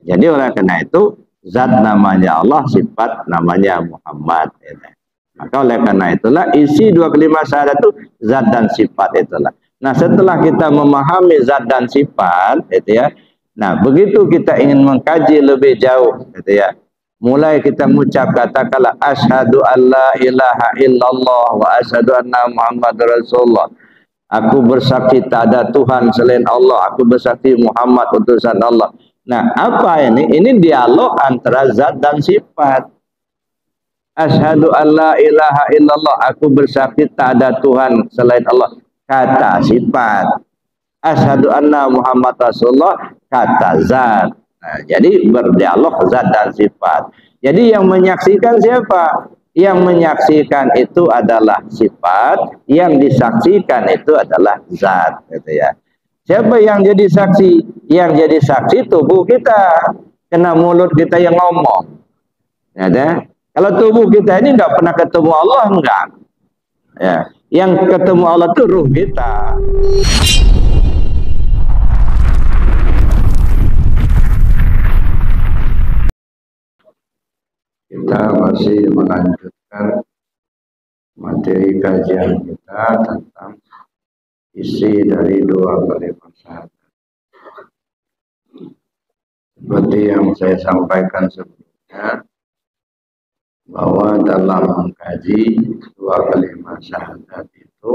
Jadi oleh karena itu zat namanya Allah, sifat namanya Muhammad. Maka oleh karena itulah isi dua kalimat syahadat itu zat dan sifat itulah. Nah setelah kita memahami zat dan sifat, gitu ya. Nah begitu kita ingin mengkaji lebih jauh, gitu ya. Mulai kita mengucap katakanlah asyhadu alla ilaha illallah wa asyhadu anna Muhammadar Rasulullah. Aku bersaksi tak ada Tuhan selain Allah. Aku bersaksi Muhammad utusan Allah. Nah, apa ini? Ini dialog antara zat dan sifat. Asyhadu alla ilaha illallah. Aku bersaksi tak ada Tuhan selain Allah. Kata sifat. Asyhadu anna Muhammad Rasulullah. Kata zat. Nah, jadi berdialog zat dan sifat. Jadi yang menyaksikan siapa? Yang menyaksikan itu adalah sifat, yang disaksikan itu adalah zat, gitu ya. Siapa yang jadi saksi? Yang jadi saksi tubuh kita, kena mulut kita yang ngomong. Ya, kalau tubuh kita ini nggak pernah ketemu Allah, enggak. Ya, yang ketemu Allah itu ruh kita. Kita masih melanjutkan materi kajian kita tentang isi dari dua kalimat syahadat. Seperti yang saya sampaikan sebelumnya, bahwa dalam mengkaji dua kalimat syahadat itu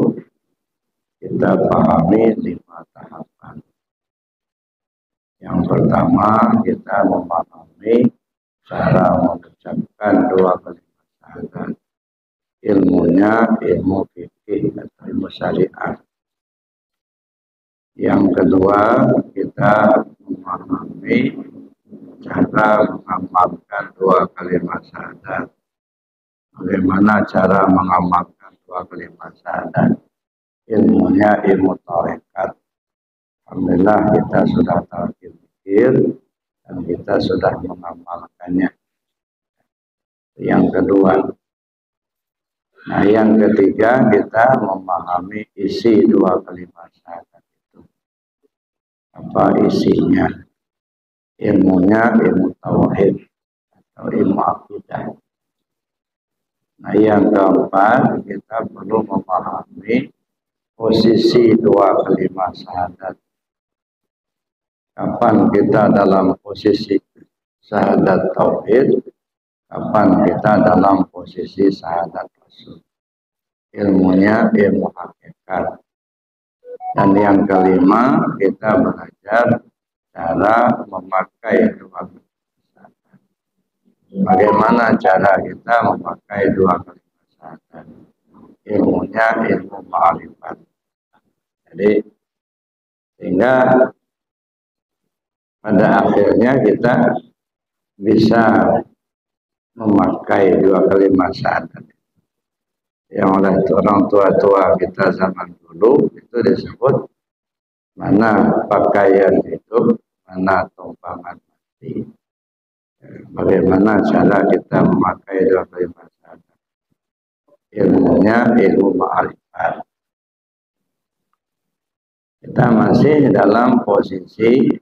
kita pahami 5 tahapan. Yang pertama, kita memahami cara mengucapkan dua kalimat syahadat. Ilmunya ilmu fikih atau ilmu syariat. Yang kedua, kita memahami cara mengamalkan dua kalimat syahadat. Bagaimana cara mengamalkan dua kalimat syahadat? Ilmunya ilmu tarekat. Alhamdulillah kita sudah tahu fikir dan kita sudah mengamalkannya. Yang kedua. Nah, yang ketiga kita memahami isi dua kalimat syahadat itu. Apa isinya? Ilmunya ilmu tauhid atau ilmu akidah. Nah, yang keempat kita perlu memahami posisi dua kalimat syahadat. Kapan kita dalam posisi syahadat tauhid, kapan kita dalam posisi syahadat rasul. Ilmunya ilmu hakikat. Dan yang kelima, kita belajar cara memakai dua kalimat syahadat. Bagaimana cara kita memakai dua kalimat syahadat? Ilmunya ilmu ma'rifat. Jadi sehingga pada akhirnya kita bisa memakai dua kalimat syahadat yang oleh orang tua-tua kita zaman dulu itu disebut mana pakaian hidup, mana tumpangan mati. Bagaimana cara kita memakai dua kalimat syahadat? Ilmunya ilmu ma'rifat. Kita masih dalam posisi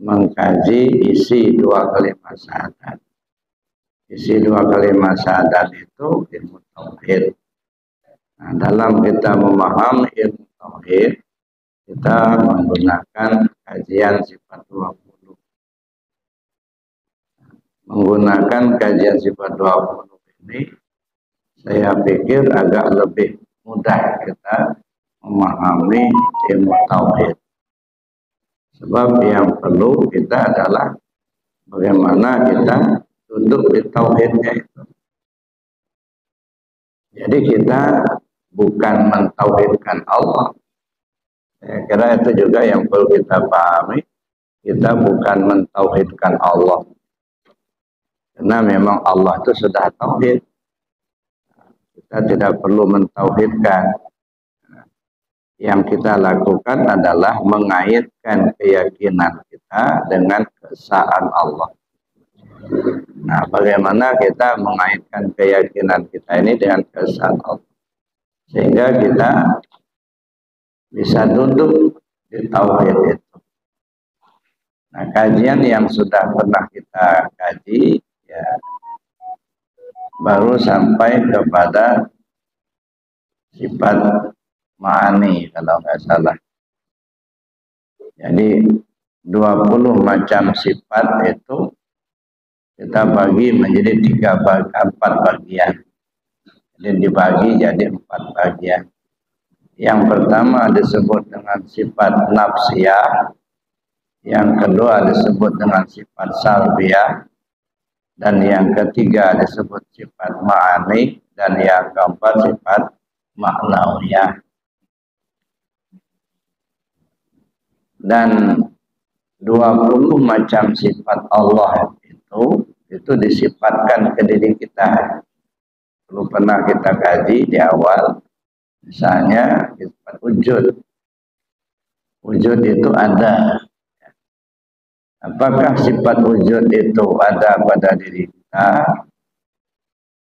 mengkaji isi dua kalimat syahadat. Isi dua kalimat syahadat itu ilmu tauhid. Nah, dalam kita memahami ilmu tauhid, kita menggunakan kajian sifat 20. Menggunakan kajian sifat 20 ini, saya pikir agak lebih mudah kita memahami ilmu tauhid. Sebab yang perlu kita adalah bagaimana kita duduk di tauhidnya itu. Jadi kita bukan mentauhidkan Allah. Saya kira itu juga yang perlu kita pahami. Kita bukan mentauhidkan Allah. Karena memang Allah itu sudah tauhid. Kita tidak perlu mentauhidkan. Yang kita lakukan adalah mengaitkan keyakinan kita dengan keesaan Allah. Nah, bagaimana kita mengaitkan keyakinan kita ini dengan keesaan Allah? Sehingga kita bisa duduk di tauhid itu. Nah, kajian yang sudah pernah kita kaji, ya, baru sampai kepada sifat ma'ani kalau nggak salah. Jadi 20 macam sifat itu kita bagi menjadi 4 bagian. Jadi dibagi jadi 4 bagian. Yang pertama disebut dengan sifat nafsiyah, yang kedua disebut dengan sifat salbiyah, dan yang ketiga disebut sifat ma'ani, dan yang keempat sifat ma'nawiyah. Dan 20 macam sifat Allah itu disifatkan ke diri kita. Perlu pernah kita kaji di awal. Misalnya sifat wujud. Wujud itu ada. Apakah sifat wujud itu ada pada diri kita?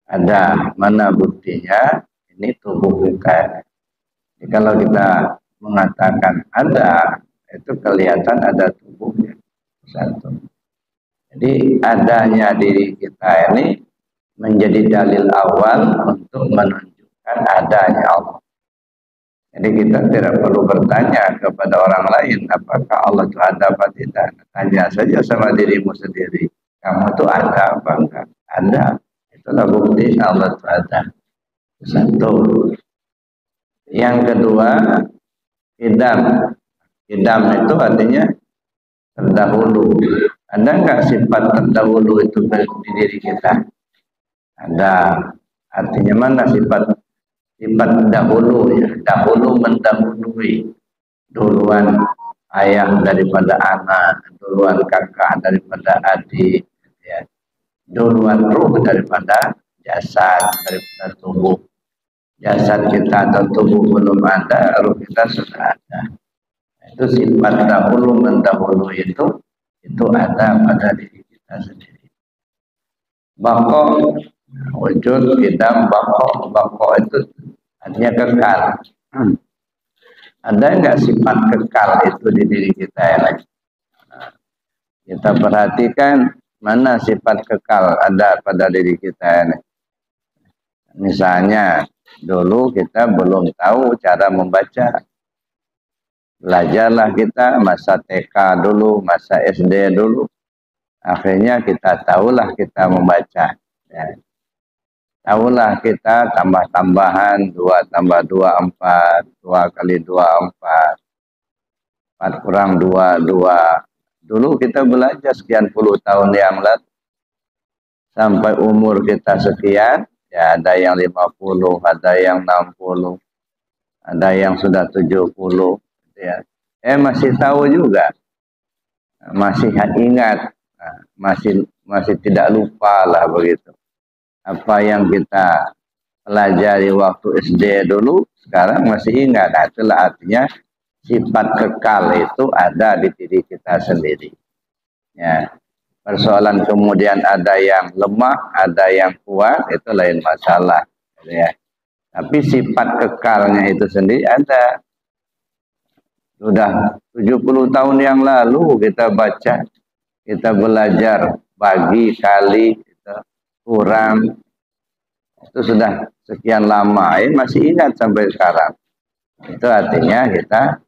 Ada. Mana buktinya? Ini tubuh kita. Jadi kalau kita mengatakan ada, itu kelihatan ada tubuhnya. Satu. Jadi adanya diri kita ini menjadi dalil awal untuk menunjukkan adanya Allah. Jadi kita tidak perlu bertanya kepada orang lain apakah Allah itu ada apa tidak. Tanya saja sama dirimu sendiri. Kamu itu ada apa enggak? Ada. Itulah bukti Allah itu ada. Satu. Yang kedua, idam. Idam itu artinya terdahulu. Ada enggak sifat terdahulu itu di diri kita? Ada. Artinya mana sifat dahulu, ya. Dahulu mendahului. Duluan ayah daripada anak, duluan kakak daripada adik, ya. Duluan ruh daripada jasad, daripada tubuh. Jasad kita atau tubuh belum ada, ruh kita sudah ada. Itu sifat dahulu mendahului itu ada pada diri kita sendiri. Bako, wujud, idam, bako itu artinya kekal. Ada enggak sifat kekal itu di diri kita ya? Kita perhatikan mana sifat kekal ada pada diri kita ini. Misalnya dulu kita belum tahu cara membaca. Belajarlah kita masa TK dulu, masa SD dulu. Akhirnya kita tahulah kita membaca. Ya. Tahulah kita tambah-tambahan 2 tambah 2 4, 2 kali 2 4, 4 kurang 2 2. Dulu kita belajar sekian puluh tahun yang lalu. Sampai umur kita sekian, ya ada yang 50, ada yang 60, ada yang sudah 70. Ya. Masih tahu juga, masih ingat, masih tidak lupa lah begitu. Apa yang kita pelajari waktu SD dulu, sekarang masih ingat. Nah, itulah artinya sifat kekal itu ada di diri kita sendiri. Ya. Persoalan kemudian ada yang lemah, ada yang kuat, itu lain masalah. Ya. Tapi sifat kekalnya itu sendiri ada. Sudah 70 tahun yang lalu kita baca, kita belajar bagi, kali, kurang. Itu sudah sekian lama, masih ingat sampai sekarang. Itu artinya kita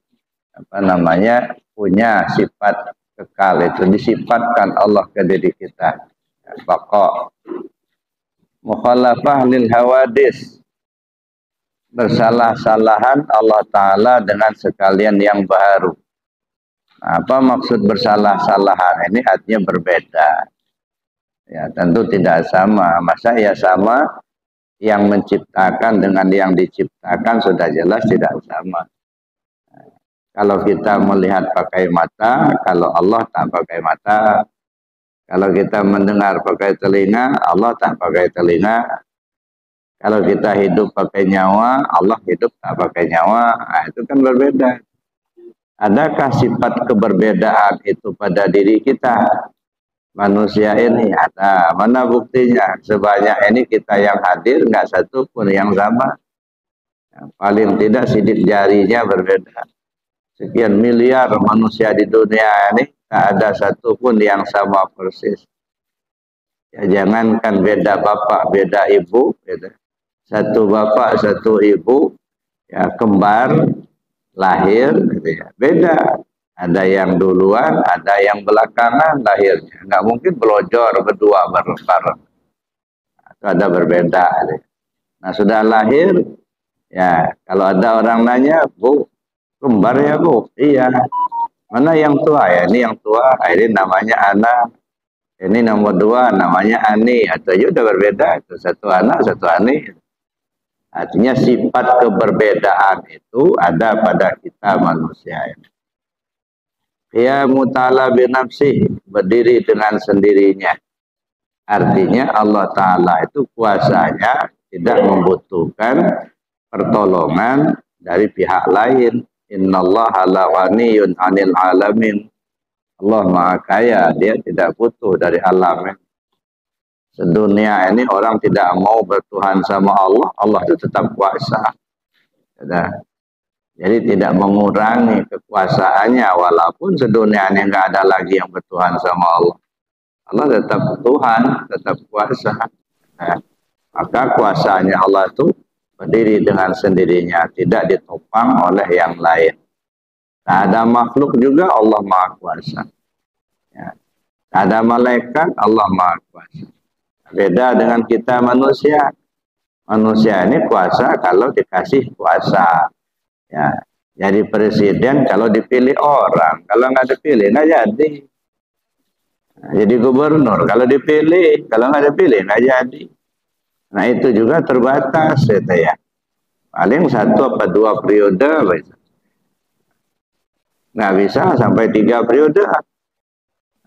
punya sifat kekal, itu disifatkan Allah ke diri kita. Baqa. Mukhalafah lil hawadis. Bersalah-salahan Allah Ta'ala dengan sekalian yang baru. Apa maksud bersalah-salahan? Ini artinya berbeda. Ya, tentu tidak sama. Masa ya sama, yang menciptakan dengan yang diciptakan sudah jelas tidak sama. Kalau kita melihat pakai mata, kalau Allah tak pakai mata. Kalau kita mendengar pakai telinga, Allah tak pakai telinga. Kalau kita hidup pakai nyawa, Allah hidup tak pakai nyawa. Nah, itu kan berbeda. Adakah sifat keberbedaan itu pada diri kita? Manusia ini ada. Mana buktinya? Sebanyak ini kita yang hadir, nggak satu pun yang sama. Paling tidak sidik jarinya berbeda. Sekian miliar manusia di dunia ini, tak ada satu pun yang sama persis. Ya, jangankan beda bapak, beda ibu, gitu. Satu bapak, satu ibu, ya kembar, lahir, gitu ya. Beda. Ada yang duluan, ada yang belakangan lahirnya. Nggak mungkin belojor berdua bareng-bareng. Itu ada berbeda. Gitu. Nah sudah lahir, ya kalau ada orang nanya, Bu, kembar ya Bu? Iya. Mana yang tua ya? Ini yang tua, ini namanya Ana. Ini nomor 2 namanya Ani. Atau ya udah berbeda. Itu satu anak, satu Ani. Artinya sifat keberbedaan itu ada pada kita manusia ini. Ya muta'ala binafsih, berdiri dengan sendirinya. Artinya Allah Ta'ala itu kuasanya tidak membutuhkan pertolongan dari pihak lain. Innallaha la ghaniyun 'anil 'alamin. Allah Maha Kaya, dia tidak butuh dari alam. Sedunia ini orang tidak mau bertuhan sama Allah, Allah itu tetap kuasa. Jadi tidak mengurangi kekuasaannya, walaupun sedunia ini nggak ada lagi yang bertuhan sama Allah. Allah tetap Tuhan, tetap kuasa. Nah, maka kuasanya Allah itu berdiri dengan sendirinya, tidak ditopang oleh yang lain. Tak ada makhluk juga Allah Maha Kuasa. Ya. Tak ada malaikat, Allah Maha Kuasa. Beda dengan kita manusia. Manusia ini kuasa kalau dikasih kuasa. Ya. Jadi presiden kalau dipilih orang, kalau nggak dipilih nggak jadi. Nah, jadi gubernur kalau dipilih, kalau nggak dipilih nggak jadi. Nah itu juga terbatas, gitu ya. Paling 1 atau 2 periode. Nggak bisa sampai 3 periode.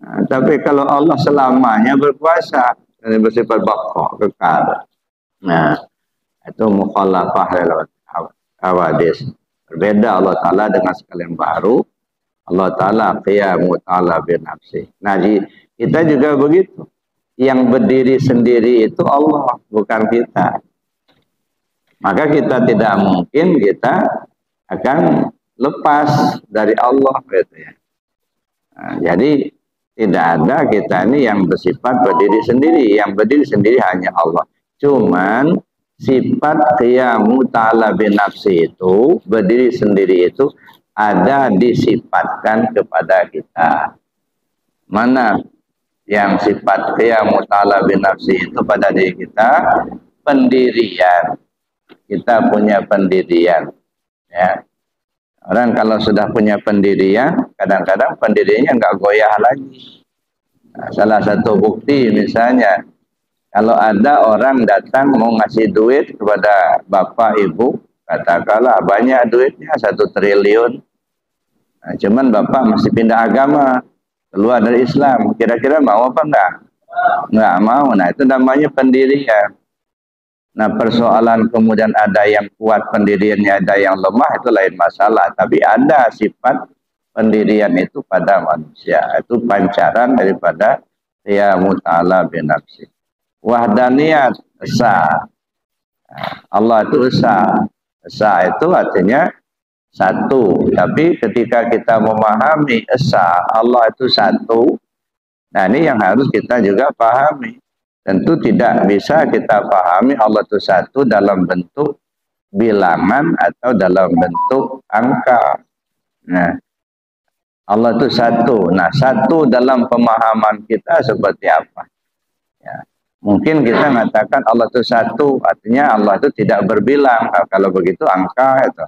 Nah, tapi kalau Allah selamanya berkuasa, dan bersifat baqa, kekal. Nah, itu mukhalafah lewat hawadis. Berbeda Allah Ta'ala dengan sekalian baru. Allah Ta'ala qiyamu ta'ala binafsih. Nah, kita juga begitu. Yang berdiri sendiri itu Allah, bukan kita. Maka kita tidak mungkin kita akan lepas dari Allah, gitu ya. Nah, jadi tidak ada kita ini yang bersifat berdiri sendiri. Yang berdiri sendiri hanya Allah. Cuman sifat qiyamu ta'ala binafsi itu, berdiri sendiri itu ada disifatkan kepada kita. Mana yang sifat qiyamu ta'ala binafsi itu pada diri kita? Pendirian. Kita punya pendirian. Ya. Orang kalau sudah punya pendirian, kadang-kadang pendiriannya nggak goyah lagi. Nah, salah satu bukti misalnya, kalau ada orang datang mau ngasih duit kepada bapak ibu, katakanlah banyak duitnya 1 triliun. Nah, cuman bapak masih pindah agama, keluar dari Islam, kira-kira mau apa enggak? Enggak mau. Nah itu namanya pendirian. Nah persoalan kemudian ada yang kuat pendiriannya, ada yang lemah, itu lain masalah. Tapi ada sifat pendirian itu pada manusia. Itu pancaran daripada qiyamu ta'ala binafsi. Wahdaniyat, esa. Allah itu esa. Esa itu artinya satu. Tapi ketika kita memahami esa, Allah itu satu. Nah ini yang harus kita juga pahami. Tentu tidak bisa kita pahami Allah itu satu dalam bentuk bilangan atau dalam bentuk angka. Nah, Allah itu satu. Nah, satu dalam pemahaman kita seperti apa? Ya. Mungkin kita mengatakan Allah itu satu, artinya Allah itu tidak berbilang. Kalau begitu angka itu.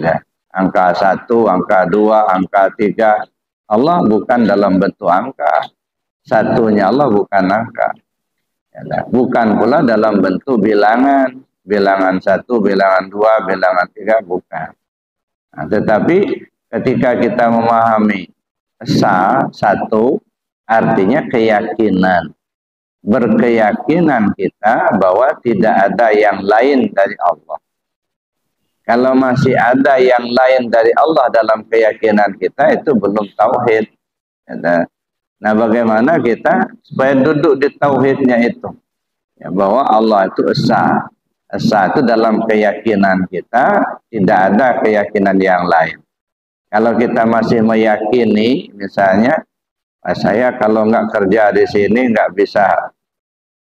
Ya. Angka 1, angka 2, angka 3. Allah bukan dalam bentuk angka. Satunya Allah bukan angka. Ya, bukan pula dalam bentuk bilangan. Bilangan 1, bilangan 2, bilangan 3, bukan. Nah, tetapi ketika kita memahami esa, satu, artinya keyakinan. Berkeyakinan kita bahwa tidak ada yang lain dari Allah. Kalau masih ada yang lain dari Allah dalam keyakinan kita, itu belum tauhid. Nah, bagaimana kita supaya duduk di tauhidnya itu? Ya, bahwa Allah itu esa. Esa itu dalam keyakinan kita, tidak ada keyakinan yang lain. Kalau kita masih meyakini, misalnya, Saya kalau nggak kerja di sini nggak bisa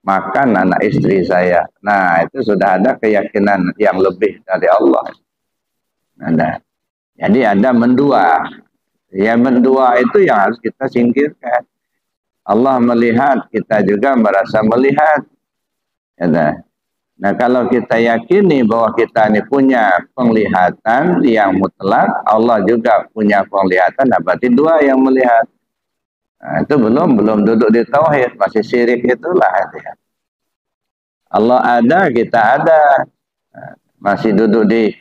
makan anak istri saya. Nah, itu sudah ada keyakinan yang lebih dari Allah. Ada. Jadi ada mendua. Ya, mendua itu yang harus kita singkirkan. Allah melihat, kita juga merasa melihat. Ada. Nah, kalau kita yakini bahwa kita ini punya penglihatan yang mutlak, Allah juga punya penglihatan, nah berarti dua yang melihat. Nah, itu belum duduk di tauhid, masih syirik itulah. Ya. Allah ada, kita ada, nah, masih duduk di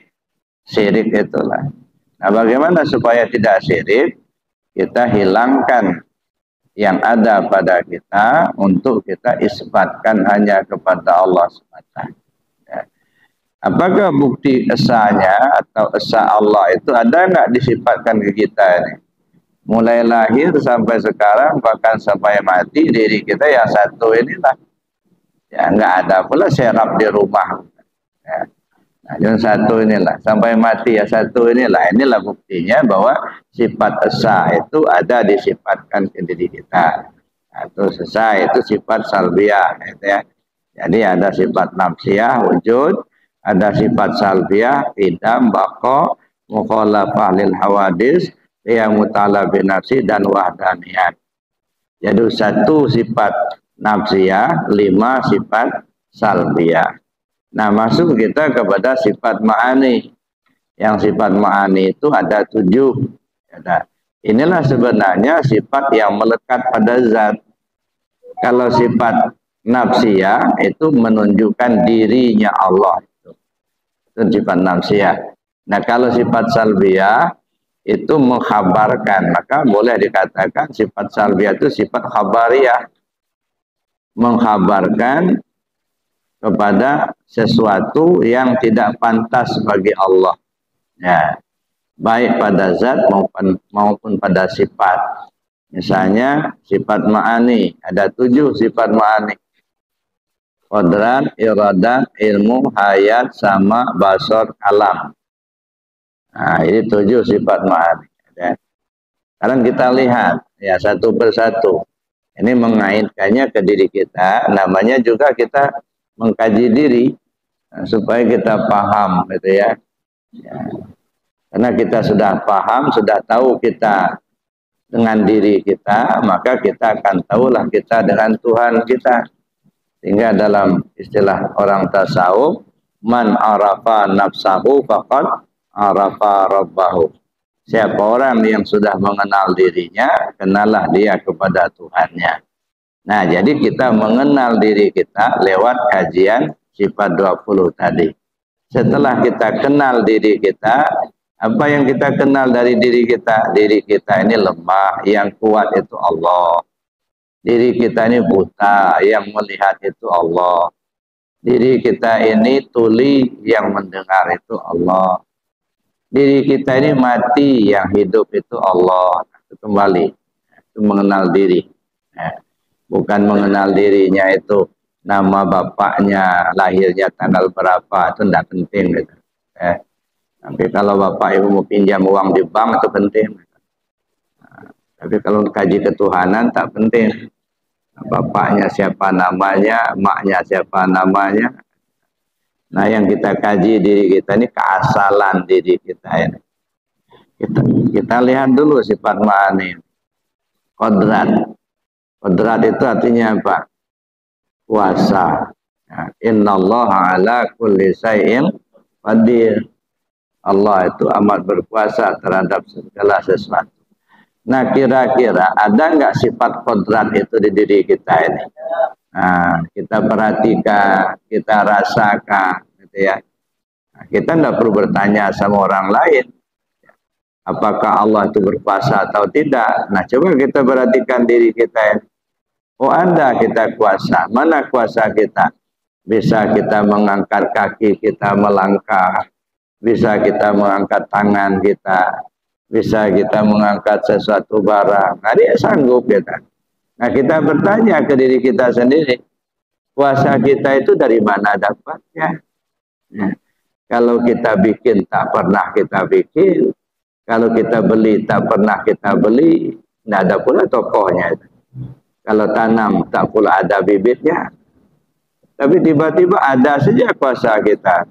syirik itulah. Nah, bagaimana supaya tidak syirik? Kita hilangkan yang ada pada kita untuk kita isbatkan hanya kepada Allah semata. Ya. Apakah bukti esanya atau esa Allah itu ada nggak disifatkan ke kita ini? Mulai lahir sampai sekarang bahkan sampai mati diri kita yang satu inilah. Ya nggak ada pula serap di rumah. Ya. Nah, yang satu inilah sampai mati ya satu inilah buktinya bahwa sifat esa itu ada disifatkan ke diri kita. Atau esa itu sifat salbiah, gitu ya. Jadi ada sifat nafsiyah wujud, ada sifat salbiah idam, baqo, mukhalafah lil hawadis, yang mutala bin nafsi dan wahdaniyat. Jadi satu sifat nafsiyah, 5 sifat salbiah. Nah, masuk kita kepada sifat ma'ani. Yang sifat ma'ani itu ada 7. Inilah sebenarnya sifat yang melekat pada zat. Kalau sifat nafsiyah itu menunjukkan dirinya Allah. Itu sifat nafsiyah. Nah, kalau sifat salbiyah itu mengkhabarkan. Maka boleh dikatakan sifat salbiyah itu sifat khabariyah. Mengkhabarkan kepada sesuatu yang tidak pantas bagi Allah. Ya, baik pada zat maupun pada sifat. Misalnya sifat ma'ani, ada 7 sifat ma'ani. Qadrat, iradat, ilmu, hayat, sama, basar, alam. Nah, ini 7 sifat ma'ani. Ya. Sekarang kita lihat ya satu persatu. Ini mengaitkannya ke diri kita, namanya juga kita mengkaji diri supaya kita paham gitu ya. Ya. Karena kita sudah paham, sudah tahu kita dengan diri kita, maka kita akan tahulah kita dengan Tuhan kita. Sehingga dalam istilah orang tasawuf, man arafa nafsahu faqad arafa rabbahu. Siapa orang yang sudah mengenal dirinya, kenalah dia kepada Tuhannya. Nah, jadi kita mengenal diri kita lewat kajian sifat 20 tadi. Setelah kita kenal diri kita, apa yang kita kenal dari diri kita? Diri kita ini lemah, yang kuat itu Allah. Diri kita ini buta, yang melihat itu Allah. Diri kita ini tuli, yang mendengar itu Allah. Diri kita ini mati, yang hidup itu Allah. Kembali, itu mengenal diri. Bukan mengenal dirinya itu nama bapaknya, lahirnya tanggal berapa, itu tidak penting gitu. Tapi kalau bapak ibu mau pinjam uang di bank itu penting. Nah, tapi kalau kaji ketuhanan tak penting. Bapaknya siapa namanya, maknya siapa namanya. Nah, yang kita kaji diri kita ini keasalan diri kita ini. Kita lihat dulu sifat ma'ani. Qadrat. Qadrat itu artinya apa? Kuasa. Innallaha ala kulli syai'in qadir. Allah itu amat berkuasa terhadap segala sesuatu. Nah, kira-kira ada nggak sifat qadrat itu di diri kita ini? Nah, kita perhatikan, kita rasakan, gitu ya. Nah, kita nggak perlu bertanya sama orang lain. Apakah Allah itu berkuasa atau tidak? Nah, coba kita perhatikan diri kita ini. Oh, ada kita kuasa. Mana kuasa kita? Bisa kita mengangkat kaki kita melangkah. Bisa kita mengangkat tangan kita. Bisa kita mengangkat sesuatu barang. Nah, dia sanggup kita. Nah, kita bertanya ke diri kita sendiri. Kuasa kita itu dari mana dapatnya? Nah, kalau kita bikin tak pernah kita bikin. Kalau kita beli tak pernah kita beli. Tidak ada pula tokohnya. Kalau tanam tak pula ada bibitnya. Tapi tiba-tiba ada saja kuasa kita.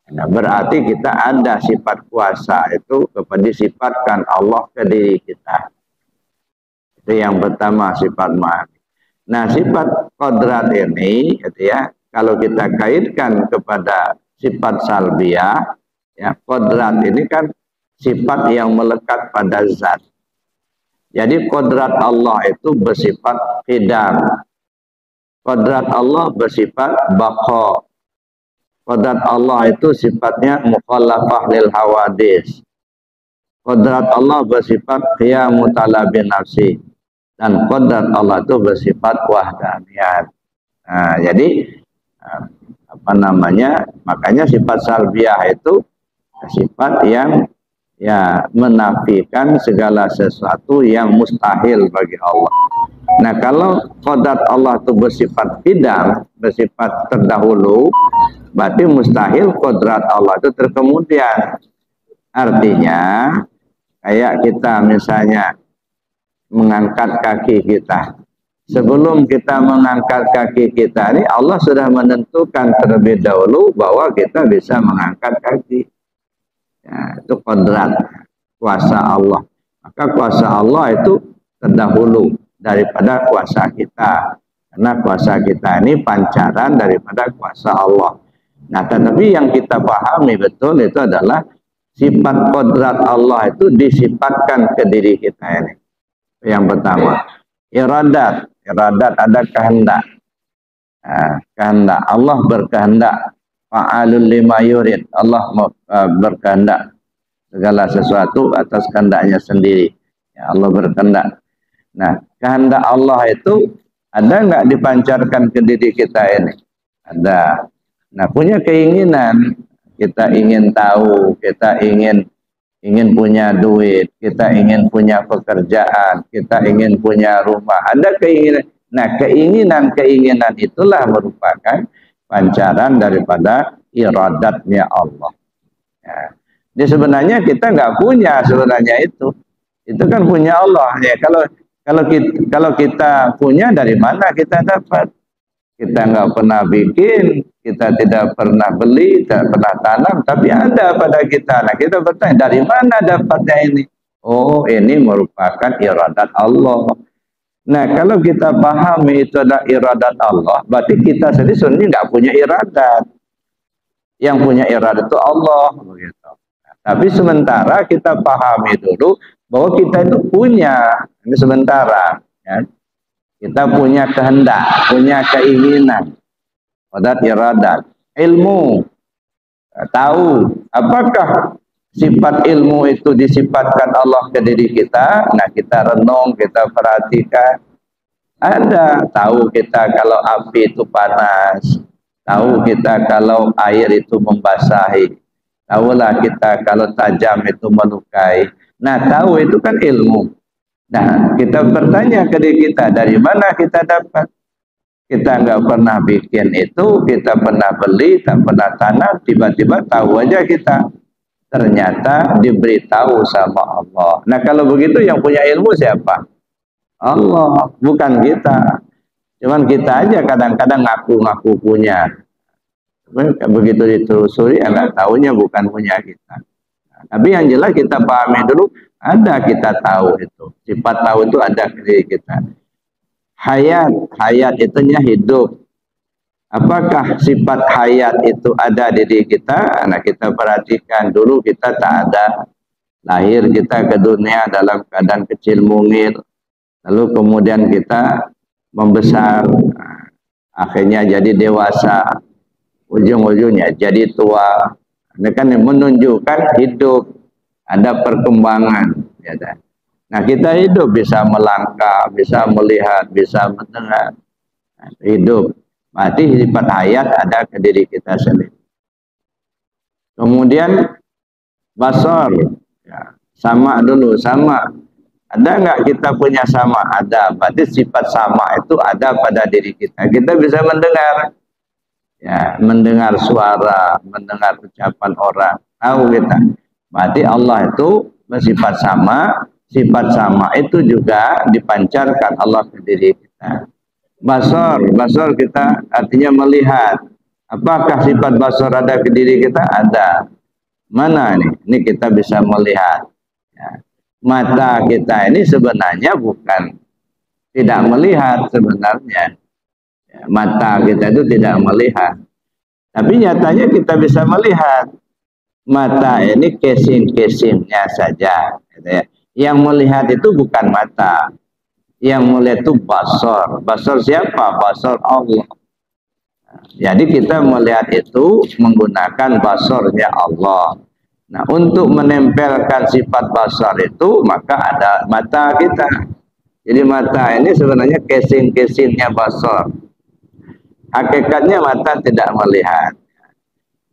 Nah, berarti kita ada sifat kuasa itu kepada disifatkan Allah ke diri kita. Itu yang pertama, sifat maha. Nah, sifat kodrat ini, gitu ya, kalau kita kaitkan kepada sifat salbiah, ya, kodrat ini kan sifat yang melekat pada zat. Jadi kodrat Allah itu bersifat qidam. Kodrat Allah bersifat baqa. Kodrat Allah itu sifatnya mukhallafah lil hawadis. Kodrat Allah bersifat qiyamu talabin nafsi. Dan kodrat Allah itu bersifat wahdaniyat. Nah, jadi apa namanya? Makanya sifat salbiah itu sifat yang ya menafikan segala sesuatu yang mustahil bagi Allah. Nah, kalau kodrat Allah itu bersifat qidam, bersifat terdahulu, berarti mustahil kodrat Allah itu terkemudian. Artinya kayak kita misalnya mengangkat kaki kita. Sebelum kita mengangkat kaki kita ini, Allah sudah menentukan terlebih dahulu bahwa kita bisa mengangkat kaki. Ya, itu kodrat, kuasa Allah. Maka kuasa Allah itu terdahulu daripada kuasa kita. Karena kuasa kita ini pancaran daripada kuasa Allah. Nah, tetapi yang kita pahami betul itu adalah sifat kodrat Allah itu disifatkan ke diri kita ini. Yang pertama, iradat. Iradat ada kehendak. Nah, kehendak. Allah berkehendak. Fa'alul lima yurid. Allah berkehendak segala sesuatu atas kehendaknya sendiri. Ya, Allah berkehendak. Nah, kehendak Allah itu ada nggak dipancarkan ke diri kita ini? Ada. Nah, punya keinginan, kita ingin tahu, kita ingin punya duit, kita ingin punya pekerjaan, kita ingin punya rumah. Ada keinginan. Nah, keinginan itulah merupakan pancaran daripada iradatnya Allah. Ya. Jadi sebenarnya kita nggak punya sebenarnya itu kan punya Allah. Ya, kalau kita punya, dari mana kita dapat? Kita nggak pernah bikin, kita tidak pernah beli, tidak pernah tanam, tapi ada pada kita. Nah, kita bertanya, dari mana dapatnya ini? Oh, ini merupakan iradat Allah. Nah, kalau kita pahami itu adalah iradat Allah, berarti kita sendiri sebenarnya nggak punya iradat. Yang punya iradat itu Allah. Begitu. Nah, tapi sementara kita pahami dulu bahwa kita itu punya, ini sementara. Ya. Kita punya kehendak, punya keinginan. Kodrat iradat. Ilmu. Tahu. Apakah sifat ilmu itu disifatkan Allah ke diri kita? Nah, kita renung, kita perhatikan. Ada. Tahu kita kalau api itu panas. Tahu kita kalau air itu membasahi. Tahulah kita kalau tajam itu melukai. Nah, tahu itu kan ilmu. Nah, kita bertanya ke diri kita, dari mana kita dapat? Kita nggak pernah bikin itu, kita pernah beli, tak pernah tanam, tiba-tiba tahu aja kita. Ternyata diberitahu sama Allah. Nah, kalau begitu yang punya ilmu siapa? Allah, bukan kita. Cuman kita aja kadang-kadang ngaku-ngaku punya. Begitu ditelusuri, nggak tahunya bukan punya kita. Nah, tapi yang jelas kita pahami dulu, ada kita tahu itu. Sifat tahu itu ada di diri kita. Hayat itunya hidup. Apakah sifat hayat itu ada di diri kita? Nah, kita perhatikan dulu kita tak ada. Lahir kita ke dunia dalam keadaan kecil mungil. Lalu kemudian kita membesar. Akhirnya jadi dewasa. Ujung-ujungnya jadi tua. Ini kan menunjukkan hidup. Ada perkembangan. Ya, nah, kita hidup bisa melangkah, bisa melihat, bisa mendengar. Nah, hidup. Berarti sifat hayat ada ke diri kita sendiri. Kemudian basar. Ya, sama dulu, sama. Ada nggak kita punya sama? Ada. Berarti sifat sama itu ada pada diri kita. Kita bisa mendengar. Ya, mendengar suara, mendengar ucapan orang. Tahu kita. Berarti Allah itu bersifat sama, sifat sama itu juga dipancarkan Allah ke diri kita. Basar, basar kita artinya melihat. Apakah sifat basar ada ke diri kita? Ada. Mana nih? Ini kita bisa melihat. Ya. Mata kita ini sebenarnya bukan tidak melihat sebenarnya. Ya, mata kita itu tidak melihat. Tapi nyatanya kita bisa melihat. Mata ini casing-casingnya saja. Gitu ya. Yang melihat itu bukan mata. Yang melihat itu basar. Basar siapa? Basar Allah. Jadi kita melihat itu menggunakan basarnya Allah. Nah, untuk menempelkan sifat basar itu maka ada mata kita. Jadi mata ini sebenarnya casing-casingnya basar. Hakikatnya mata tidak melihat.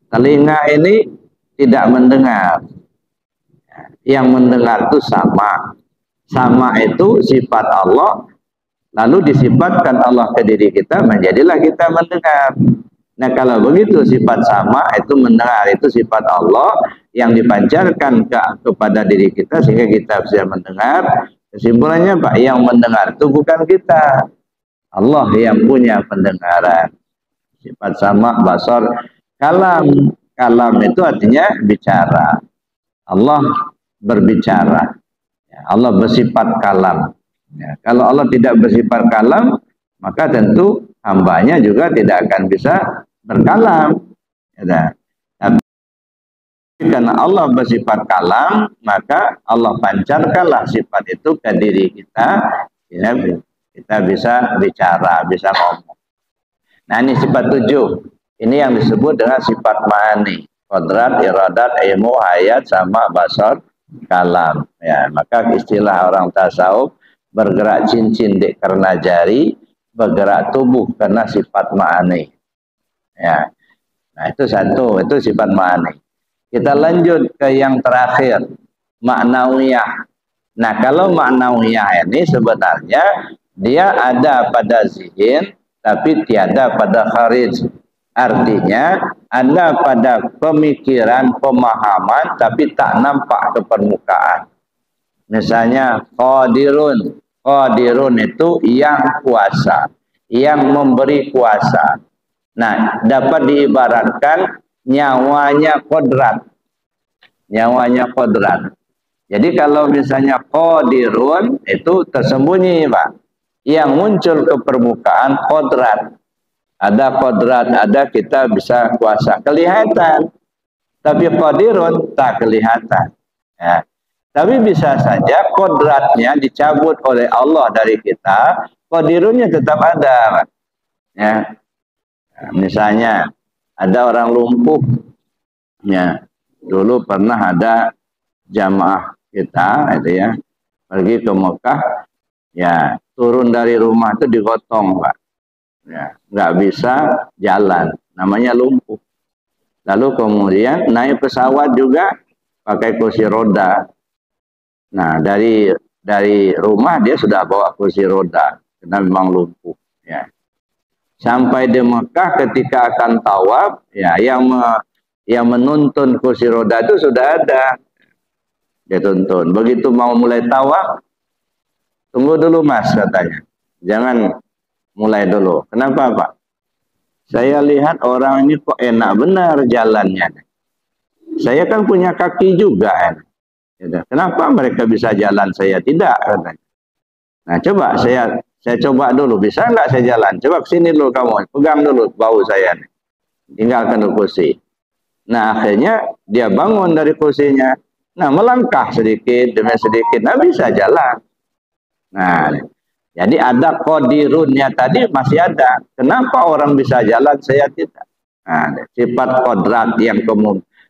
Telinga ini tidak mendengar. Yang mendengar itu sama. Sama itu sifat Allah, lalu disifatkan Allah ke diri kita, menjadilah kita mendengar. Nah, kalau begitu sifat sama itu mendengar, itu sifat Allah yang dipancarkan kepada diri kita sehingga kita bisa mendengar. Kesimpulannya Pak, yang mendengar itu bukan kita, Allah yang punya pendengaran. Sifat sama, basar, kalam. Kalam itu artinya bicara. Allah berbicara. Allah bersifat kalam. Ya, kalau Allah tidak bersifat kalam, maka tentu hambanya juga tidak akan bisa berkalam. Ya, tapi karena Allah bersifat kalam, maka Allah pancarkanlah sifat itu ke diri kita, ya, kita bisa bicara, bisa ngomong. Nah, ini sifat 7. Ini yang disebut dengan sifat ma'ani. Kodrat, iradat, ilmu, hayat, sama, basar, kalam. Ya, maka istilah orang tasawuf, bergerak cincin karena jari, bergerak tubuh karena sifat ma'ani. Ya. Nah, itu satu, itu sifat ma'ani. Kita lanjut ke yang terakhir, maknawiyah. Nah, kalau maknawiyah ini sebenarnya dia ada pada zihin tapi tiada pada kharij. Artinya ada pada pemikiran, pemahaman, tapi tak nampak ke permukaan. Misalnya qadirun. Qadirun itu yang kuasa, yang memberi kuasa. Nah, dapat diibaratkan nyawanya kodrat. Nyawanya kodrat. Jadi kalau misalnya qadirun itu tersembunyi, Pak. Yang muncul ke permukaan kodrat. Ada kodrat, ada kita bisa kuasa kelihatan. Tapi qadirun tak kelihatan. Ya. Tapi bisa saja kodratnya dicabut oleh Allah dari kita, qadirunnya tetap ada. Ya. Nah, misalnya ada orang lumpuh. Ya. Dulu pernah ada jamaah kita itu ya, pergi ke Mekah, ya turun dari rumah itu digotong, Pak. Ya, nggak bisa jalan, namanya lumpuh. Lalu kemudian naik pesawat juga pakai kursi roda. Nah, dari rumah dia sudah bawa kursi roda karena memang lumpuh. Ya. Sampai di Mekah ketika akan tawaf, ya yang menuntun kursi roda itu sudah ada. Dia tuntun. Begitu mau mulai tawaf, tunggu dulu Mas katanya, jangan mulai dulu. Kenapa Pak? Saya lihat orang ini kok enak benar jalannya. Saya kan punya kaki juga. Kenapa mereka bisa jalan, saya tidak? Nah coba saya coba dulu. Bisa nggak saya jalan? Coba kesini dulu kamu. Pegang dulu bau saya. Tinggalkan dulu kursi. Nah akhirnya dia bangun dari kursinya. Nah melangkah sedikit demi sedikit. Nah bisa jalan. Nah jadi ada qadirunnya tadi masih ada. Kenapa orang bisa jalan, saya tidak? Nah, sifat kodrat yang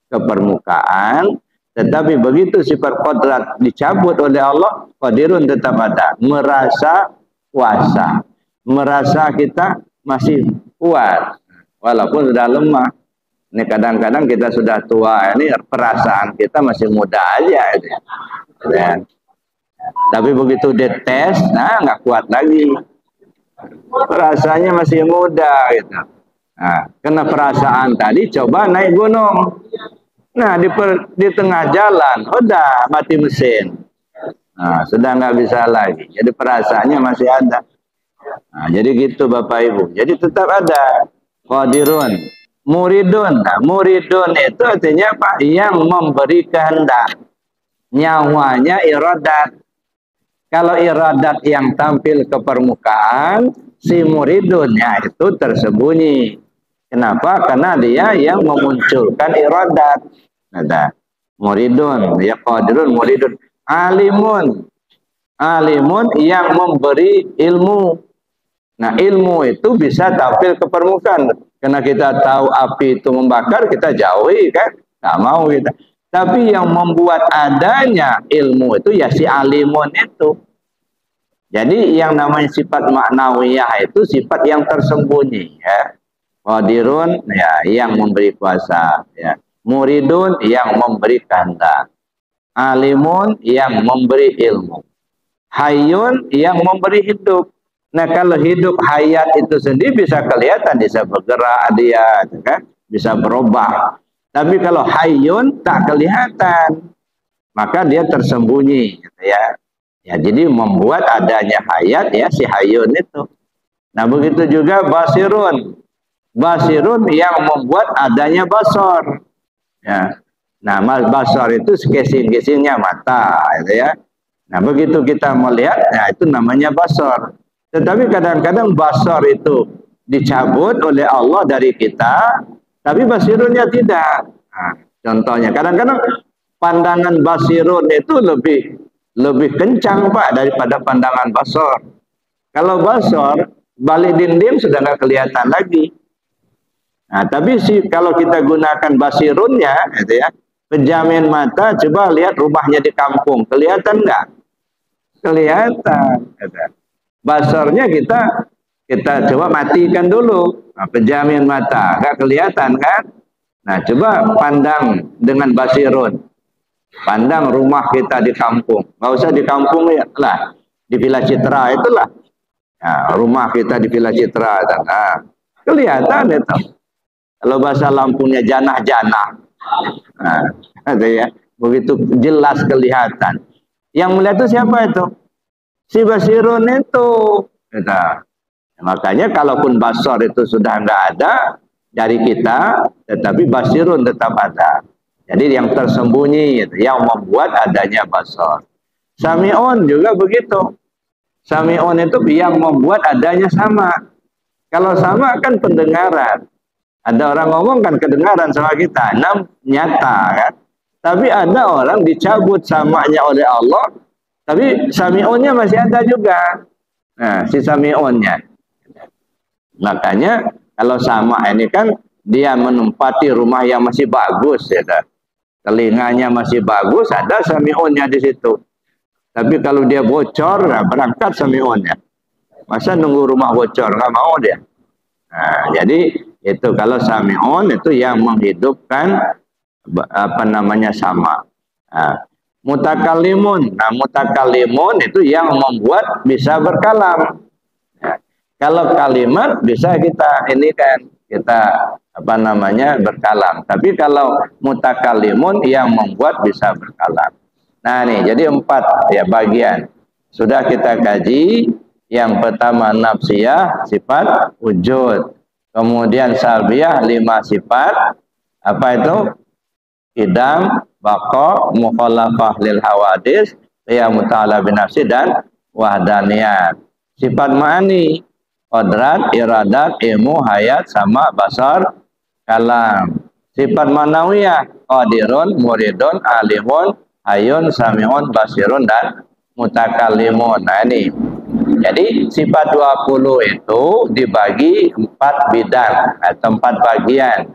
ke permukaan, tetapi begitu sifat kodrat dicabut oleh Allah, qadirun tetap ada. Merasa kuasa. Merasa kita masih kuat. Walaupun sudah lemah. Ini kadang-kadang kita sudah tua, ini perasaan kita masih muda aja. Dan tapi begitu dites, nah nggak kuat lagi. Rasanya masih muda gitu. Nah, karena perasaan tadi coba naik gunung. Nah di tengah jalan, udah mati mesin. Nah, sudah nggak bisa lagi. Jadi perasaannya masih ada. Nah, jadi gitu Bapak Ibu. Jadi tetap ada qadirun, muridun. Nah, muridun itu artinya Pak yang memberi kehendak. Nyawanya iradat. Kalau iradat yang tampil ke permukaan, si muridunnya itu tersembunyi. Kenapa? Karena dia yang memunculkan iradat. Ada muridun, ya qadirun, muridun, alimun, alimun yang memberi ilmu. Nah, ilmu itu bisa tampil ke permukaan. Karena kita tahu api itu membakar, kita jauhi kan? Nggak mau kita. Tapi yang membuat adanya ilmu itu ya si alimun itu. Jadi yang namanya sifat maknawiyah itu sifat yang tersembunyi ya. Qadirun ya yang memberi kuasa ya. Muridun yang memberi kehendak. Alimun yang memberi ilmu. Hayyun yang memberi hidup. Nah, kalau hidup hayat itu sendiri bisa kelihatan, bisa bergerak dia, kan? Bisa berubah. Tapi kalau hayyun tak kelihatan, maka dia tersembunyi, gitu ya. Ya, jadi membuat adanya hayat ya si hayyun itu. Nah, begitu juga basirun. Basirun yang membuat adanya basar. Ya. Nah, basar itu casing-casingnya mata, gitu ya. Nah, begitu kita melihat, ya itu namanya basar. Tetapi kadang-kadang basar itu dicabut oleh Allah dari kita, tapi basirunnya tidak. Nah, contohnya, kadang-kadang pandangan basirun itu lebih kencang Pak daripada pandangan basar. Kalau basar, balik dinding sudah nggak kelihatan lagi. Nah, tapi kalau kita gunakan basirunnya, gitu ya, penjamin mata, coba lihat rumahnya di kampung, kelihatan nggak? Kelihatan. Gitu. Basarnya kita coba matikan dulu. Nah, penjamin mata, nggak kelihatan kan? Nah, coba pandang dengan basirun. Pandang rumah kita di kampung. Nggak usah di kampung ya lah, di Villa Citra itulah. Nah, rumah kita di Villa Citra. Nah, kelihatan itu. Kalau bahasa Lampungnya janah-janah. Nah, ada ya, begitu jelas kelihatan. Yang melihat itu siapa itu? Si basirun itu. Nah, makanya kalaupun basar itu sudah nggak ada dari kita, tetapi basirun tetap ada. Jadi yang tersembunyi itu, yang membuat adanya basar. Sami'un juga begitu. Sami'un itu yang membuat adanya sama. Kalau sama kan pendengaran. Ada orang ngomong kan kedengaran sama kita, nyata kan. Tapi ada orang dicabut samanya oleh Allah, tapi sami'unnya masih ada juga. Nah, si sami'unnya. Makanya kalau sama ini kan dia menempati rumah yang masih bagus ya kan. Telinganya masih bagus, ada sami'unnya di situ. Tapi kalau dia bocor, nah berangkat sami'unnya. Masa nunggu rumah bocor, nggak mau dia. Nah, jadi itu kalau sami'un itu yang menghidupkan apa namanya sama. Nah, mutakallimun. Nah, mutakallimun itu yang membuat bisa berkalam. Nah, kalau kalimat bisa kita ini kan kita apa namanya berkalam. Tapi kalau mutakallimun yang membuat bisa berkalam. Nah, nih jadi 4 ya bagian. Sudah kita kaji. Yang pertama nafsiyah, sifat wujud. Kemudian salbiyah 5 sifat. Apa itu? Idam, baqa, mukhalafah lil hawadis, qiyamu ta'ala binafsi dan wahdaniyat. Sifat ma'ani, qadrat, iradat, ilmu, hayat, sama, basar, kalam. Sifat manawiyah, qadirun, muridun, alimun, hayun, sami'un, basirun, dan mutakallimun. Nah ini. Jadi sifat 20 itu dibagi 4 bidang atau 4 bagian.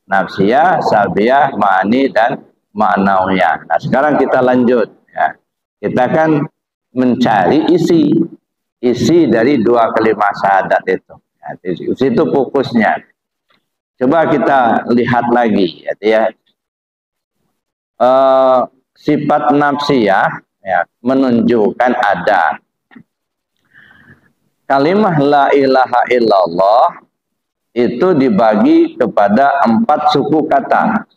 Nafsiyah, salbiyah, ma'ani, dan ma'nawiyah. Nah sekarang kita lanjut. Ya. Kita kan mencari isi dari 2 kalimat syahadat itu. Ya, di situ fokusnya. Coba kita lihat lagi. Ya. Sifat nafsiyah ya, menunjukkan ada. Kalimah la ilaha illallah itu dibagi kepada 4 suku kata.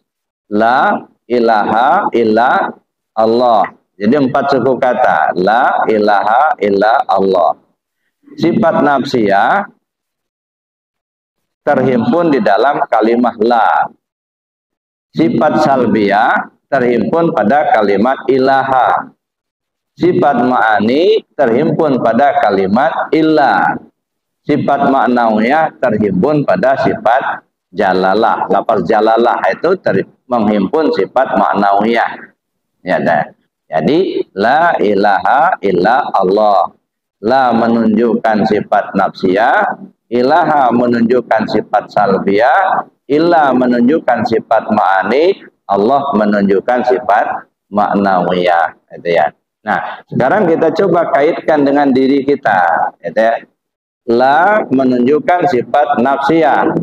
La ilaha illa Allah. Jadi 4 suku kata. La ilaha illa Allah. Sifat nafsiyah terhimpun di dalam kalimat la. Sifat salbiyah terhimpun pada kalimat ilaha. Sifat ma'ani terhimpun pada kalimat illa. Sifat ma'nawiyah terhimpun pada sifat jalalah. Lafaz jalalah itu menghimpun sifat ma'nawiyah. Ya, jadi la ilaha illa Allah. La menunjukkan sifat nafsiyah, ilaha menunjukkan sifat salbiyah, illa menunjukkan sifat ma'ani, Allah menunjukkan sifat ma'nawiyah. Itu ya. Nah, sekarang kita coba kaitkan dengan diri kita. Itu ya. La menunjukkan sifat nafsiyah,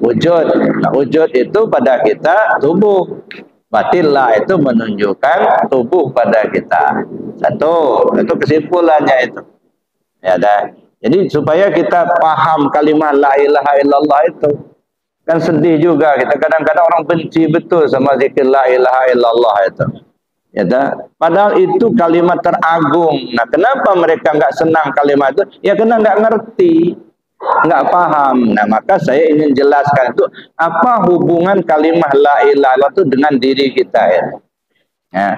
wujud. Nah, wujud itu pada kita tubuh. Berarti la itu menunjukkan tubuh pada kita. Satu, itu kesimpulannya itu. Ya, dah. Jadi supaya kita paham kalimat la ilaha illallah itu. Kan sedih juga kita kadang-kadang orang benci betul sama zikir la ilaha illallah itu. Ya, dah. Padahal itu kalimat teragung. Nah, kenapa mereka nggak senang kalimat itu? Ya karena nggak ngerti, nggak paham. Nah, maka saya ingin jelaskan itu apa hubungan kalimat la ilaha illallah itu dengan diri kita ya. Ya.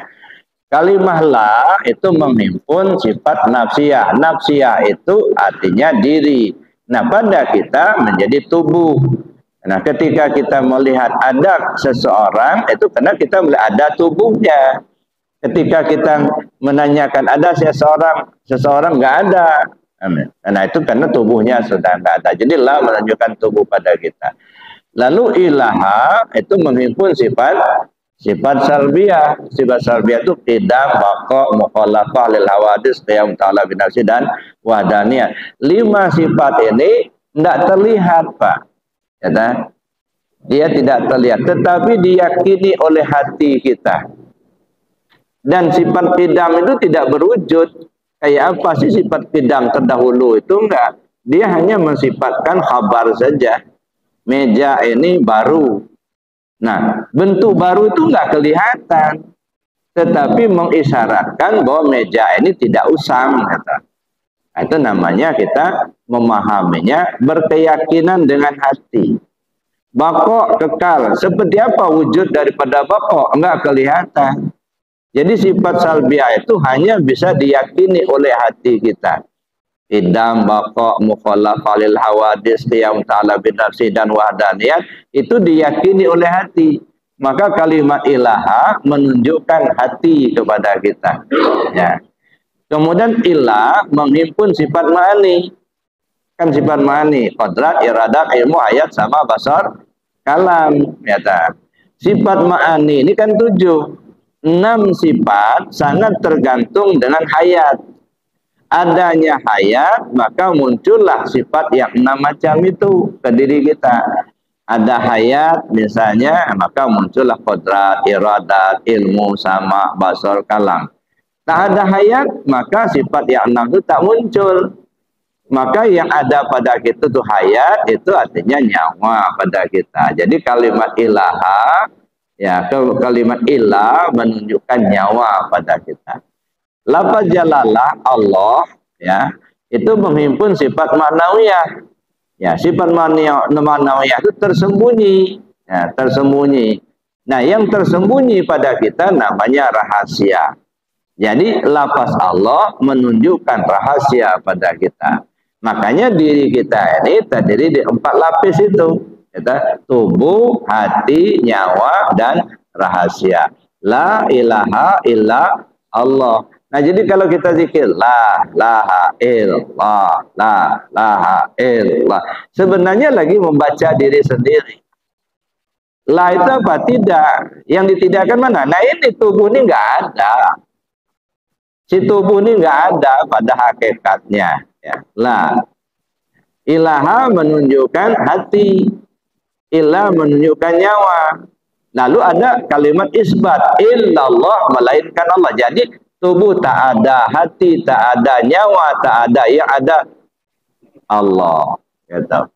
Kalimat la itu menghimpun sifat nafsiyah. Nafsiyah itu artinya diri. Nah, pada kita menjadi tubuh. Nah, ketika kita melihat ada seseorang, itu karena kita melihat ada tubuhnya. Ketika kita menanyakan ada seseorang nggak ada. Nah, itu karena tubuhnya sudah nggak ada. Jadi la menunjukkan tubuh pada kita. Lalu ilaha itu menghimpun sifat salbiyah. Sifat salbiyah itu qidam, baqa, mukhalafah lil hawadis, qiyam ta'ala binafsi dan wahdaniyah. 5 sifat ini tidak terlihat, Pak. Ya, dia tidak terlihat, tetapi diyakini oleh hati kita. Dan sifat qidam itu tidak berwujud. Kayak apa sih sifat qidam terdahulu itu? Enggak. Dia hanya mensifatkan khabar saja. Meja ini baru. Nah, bentuk baru itu enggak kelihatan. Tetapi mengisyaratkan bahwa meja ini tidak usang. Kata. Itu namanya kita memahaminya berkeyakinan dengan hati. Baqo kekal. Seperti apa wujud daripada baqo? Enggak kelihatan. Jadi sifat salbiyah itu hanya bisa diyakini oleh hati kita. Idam, baqa, mukhalafah lil hawadis, qiyam ta'ala binafsi dan wahdaniyat itu diyakini oleh hati. Maka kalimat ilaha menunjukkan hati kepada kita. Ya. Kemudian ilah menghimpun sifat ma'ani. Kan sifat ma'ani, qadrat, iradat, ilmu, ayat sama basar, kalam. Ya, sifat ma'ani ini kan 7. 6 sifat sangat tergantung dengan hayat. Adanya hayat, maka muncullah sifat yang 6 macam itu ke diri kita. Ada hayat misalnya, maka muncullah qadrat, iradat, ilmu, sama, basar, kalam. Tak ada hayat, maka sifat yang 6 itu tak muncul. Maka yang ada pada kita itu hayat, itu artinya nyawa pada kita. Jadi kalimat ilaha, ya, kalimat ilah menunjukkan nyawa pada kita. Lafaz jalalah Allah, ya, itu menghimpun sifat ma'nawiyah. Ya, sifat ma'nawiyah itu tersembunyi, ya, tersembunyi. Nah, yang tersembunyi pada kita namanya rahasia. Jadi lafaz Allah menunjukkan rahasia pada kita. Makanya diri kita ini terdiri di 4 lapis itu. Tubuh, hati, nyawa, dan rahasia. La ilaha illa Allah. Nah, jadi kalau kita zikir la ilaha illallah, la ilaha illallah, sebenarnya lagi membaca diri sendiri. La itu apa? Tidak. Yang ditidakkan mana? Nah, ini tubuh ini nggak ada. Si tubuh ini nggak ada pada hakikatnya. Ya. La ilaha menunjukkan hati. Ilah menunjukkan nyawa. Lalu ada kalimat isbat, illallah melainkan Allah. Jadi tubuh tak ada, hati tak ada, nyawa tak ada, yang ada Allah. Gitu.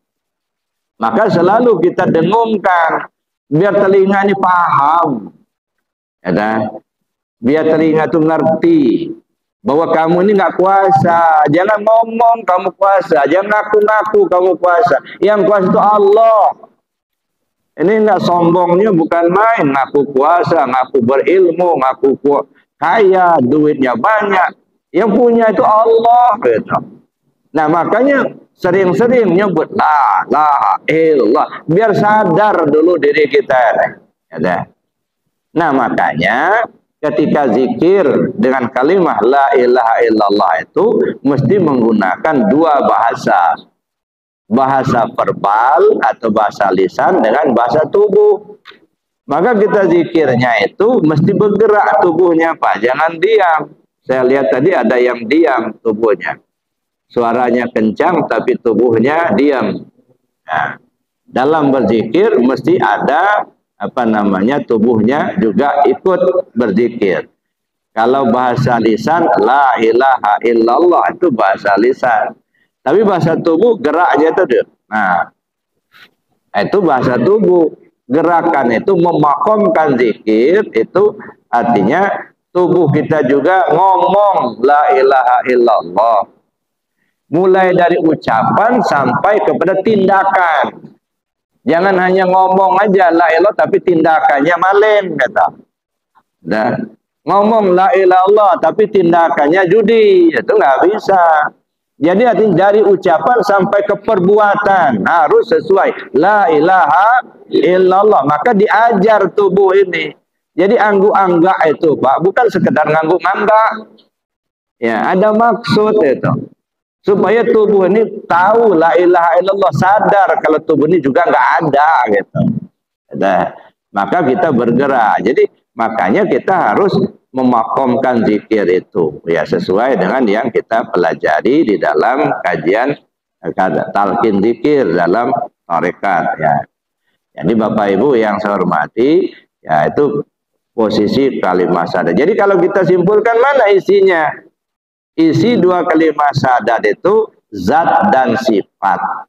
Maka selalu kita dengungkan biar telinga ini paham. Gitu. Biar telinga tuh ngerti bahwa kamu ini nggak kuasa. Jangan ngomong kamu kuasa, jangan ngaku-ngaku kamu kuasa. Yang kuasa itu Allah. Ini nggak sombongnya bukan main, ngaku kuasa, ngaku berilmu, ngaku kaya, duitnya banyak. Yang punya itu Allah, gitu. Nah makanya sering-sering nyebut la ilaha illallah, biar sadar dulu diri kita. Ya. Nah makanya ketika zikir dengan kalimat la ilaha illallah itu mesti menggunakan dua bahasa. Bahasa verbal atau bahasa lisan dengan bahasa tubuh. Maka kita zikirnya itu mesti bergerak tubuhnya, Pak. Jangan diam. Saya lihat tadi ada yang diam tubuhnya. Suaranya kencang tapi tubuhnya diam. Nah, dalam berzikir mesti ada tubuhnya juga ikut berzikir. Kalau bahasa lisan la ilaha illallah itu bahasa lisan. Tapi bahasa tubuh geraknya itu. Nah, itu bahasa tubuh. Gerakan itu memakomkan zikir itu artinya tubuh kita juga ngomong la ilaha illallah. Mulai dari ucapan sampai kepada tindakan. Jangan hanya ngomong aja la ilah tapi tindakannya malin kata. Nah, ngomong la ilaha illallah tapi tindakannya judi, itu nggak bisa. Jadi artinya dari ucapan sampai ke perbuatan harus sesuai la ilaha illallah. Maka diajar tubuh ini. Jadi angguk-anggak itu Pak bukan sekedar ngangguk-anggak. Ya ada maksud itu. Supaya tubuh ini tahu la ilaha illallah, sadar kalau tubuh ini juga nggak ada gitu. Nah, maka kita bergerak. Jadi makanya kita harus memakomkan zikir itu ya sesuai dengan yang kita pelajari di dalam kajian talqin zikir dalam tarekat ya. Jadi Bapak Ibu yang saya hormati ya itu posisi kalimat syahadat. Jadi kalau kita simpulkan mana isinya? Isi dua kalimat syahadat itu zat dan sifat.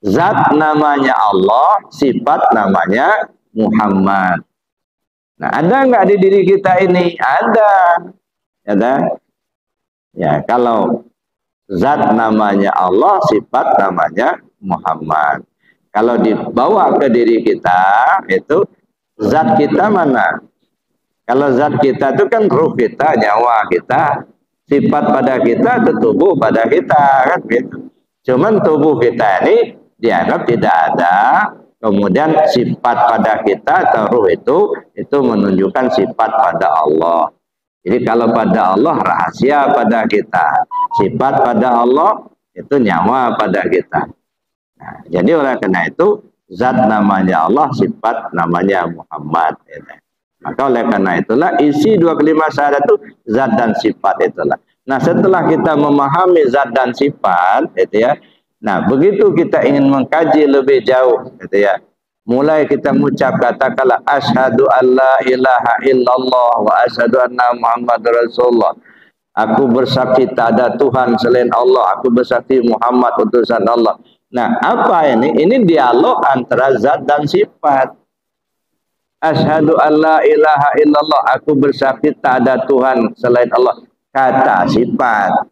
Zat namanya Allah, sifat namanya Muhammad. Nah, ada nggak di diri kita ini? Ada. Ada. Ya, kalau zat namanya Allah, sifat namanya Muhammad. Kalau dibawa ke diri kita, itu zat kita mana? Kalau zat kita itu kan ruh kita, nyawa kita, sifat pada kita, itu tubuh pada kita, kan gitu. Cuman tubuh kita ini dianggap tidak ada. Kemudian sifat pada kita atau ruh itu menunjukkan sifat pada Allah. Jadi kalau pada Allah rahasia pada kita, sifat pada Allah itu nyawa pada kita. Nah, jadi oleh karena itu zat namanya Allah, sifat namanya Muhammad. Maka oleh karena itulah isi dua kalimat syahadat itu zat dan sifat itulah. Nah setelah kita memahami zat dan sifat, itu ya. Nah, begitu kita ingin mengkaji lebih jauh, gitu ya. Mulai kita mengucap katakanlah asyhadu alla ilaha illallah wa asyhadu anna Muhammadar Rasulullah. Aku bersaksi tak ada Tuhan selain Allah, aku bersaksi Muhammad utusan Allah. Nah, apa ini? Ini dialog antara zat dan sifat. Asyhadu alla ilaha illallah, aku bersaksi tak ada Tuhan selain Allah, kata sifat.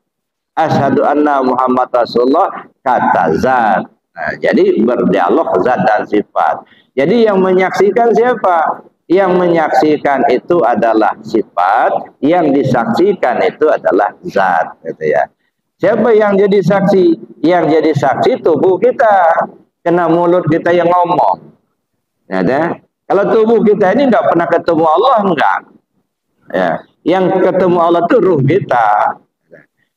Asyhadu anna Muhammad Rasulullah, kata zat. Nah, jadi berdialog zat dan sifat. Jadi yang menyaksikan siapa? Yang menyaksikan itu adalah sifat, yang disaksikan itu adalah zat, gitu ya. Siapa yang jadi saksi? Yang jadi saksi tubuh kita, kena mulut kita yang ngomong. Ya, kalau tubuh kita ini nggak pernah ketemu Allah, enggak. Ya, yang ketemu Allah itu ruh kita.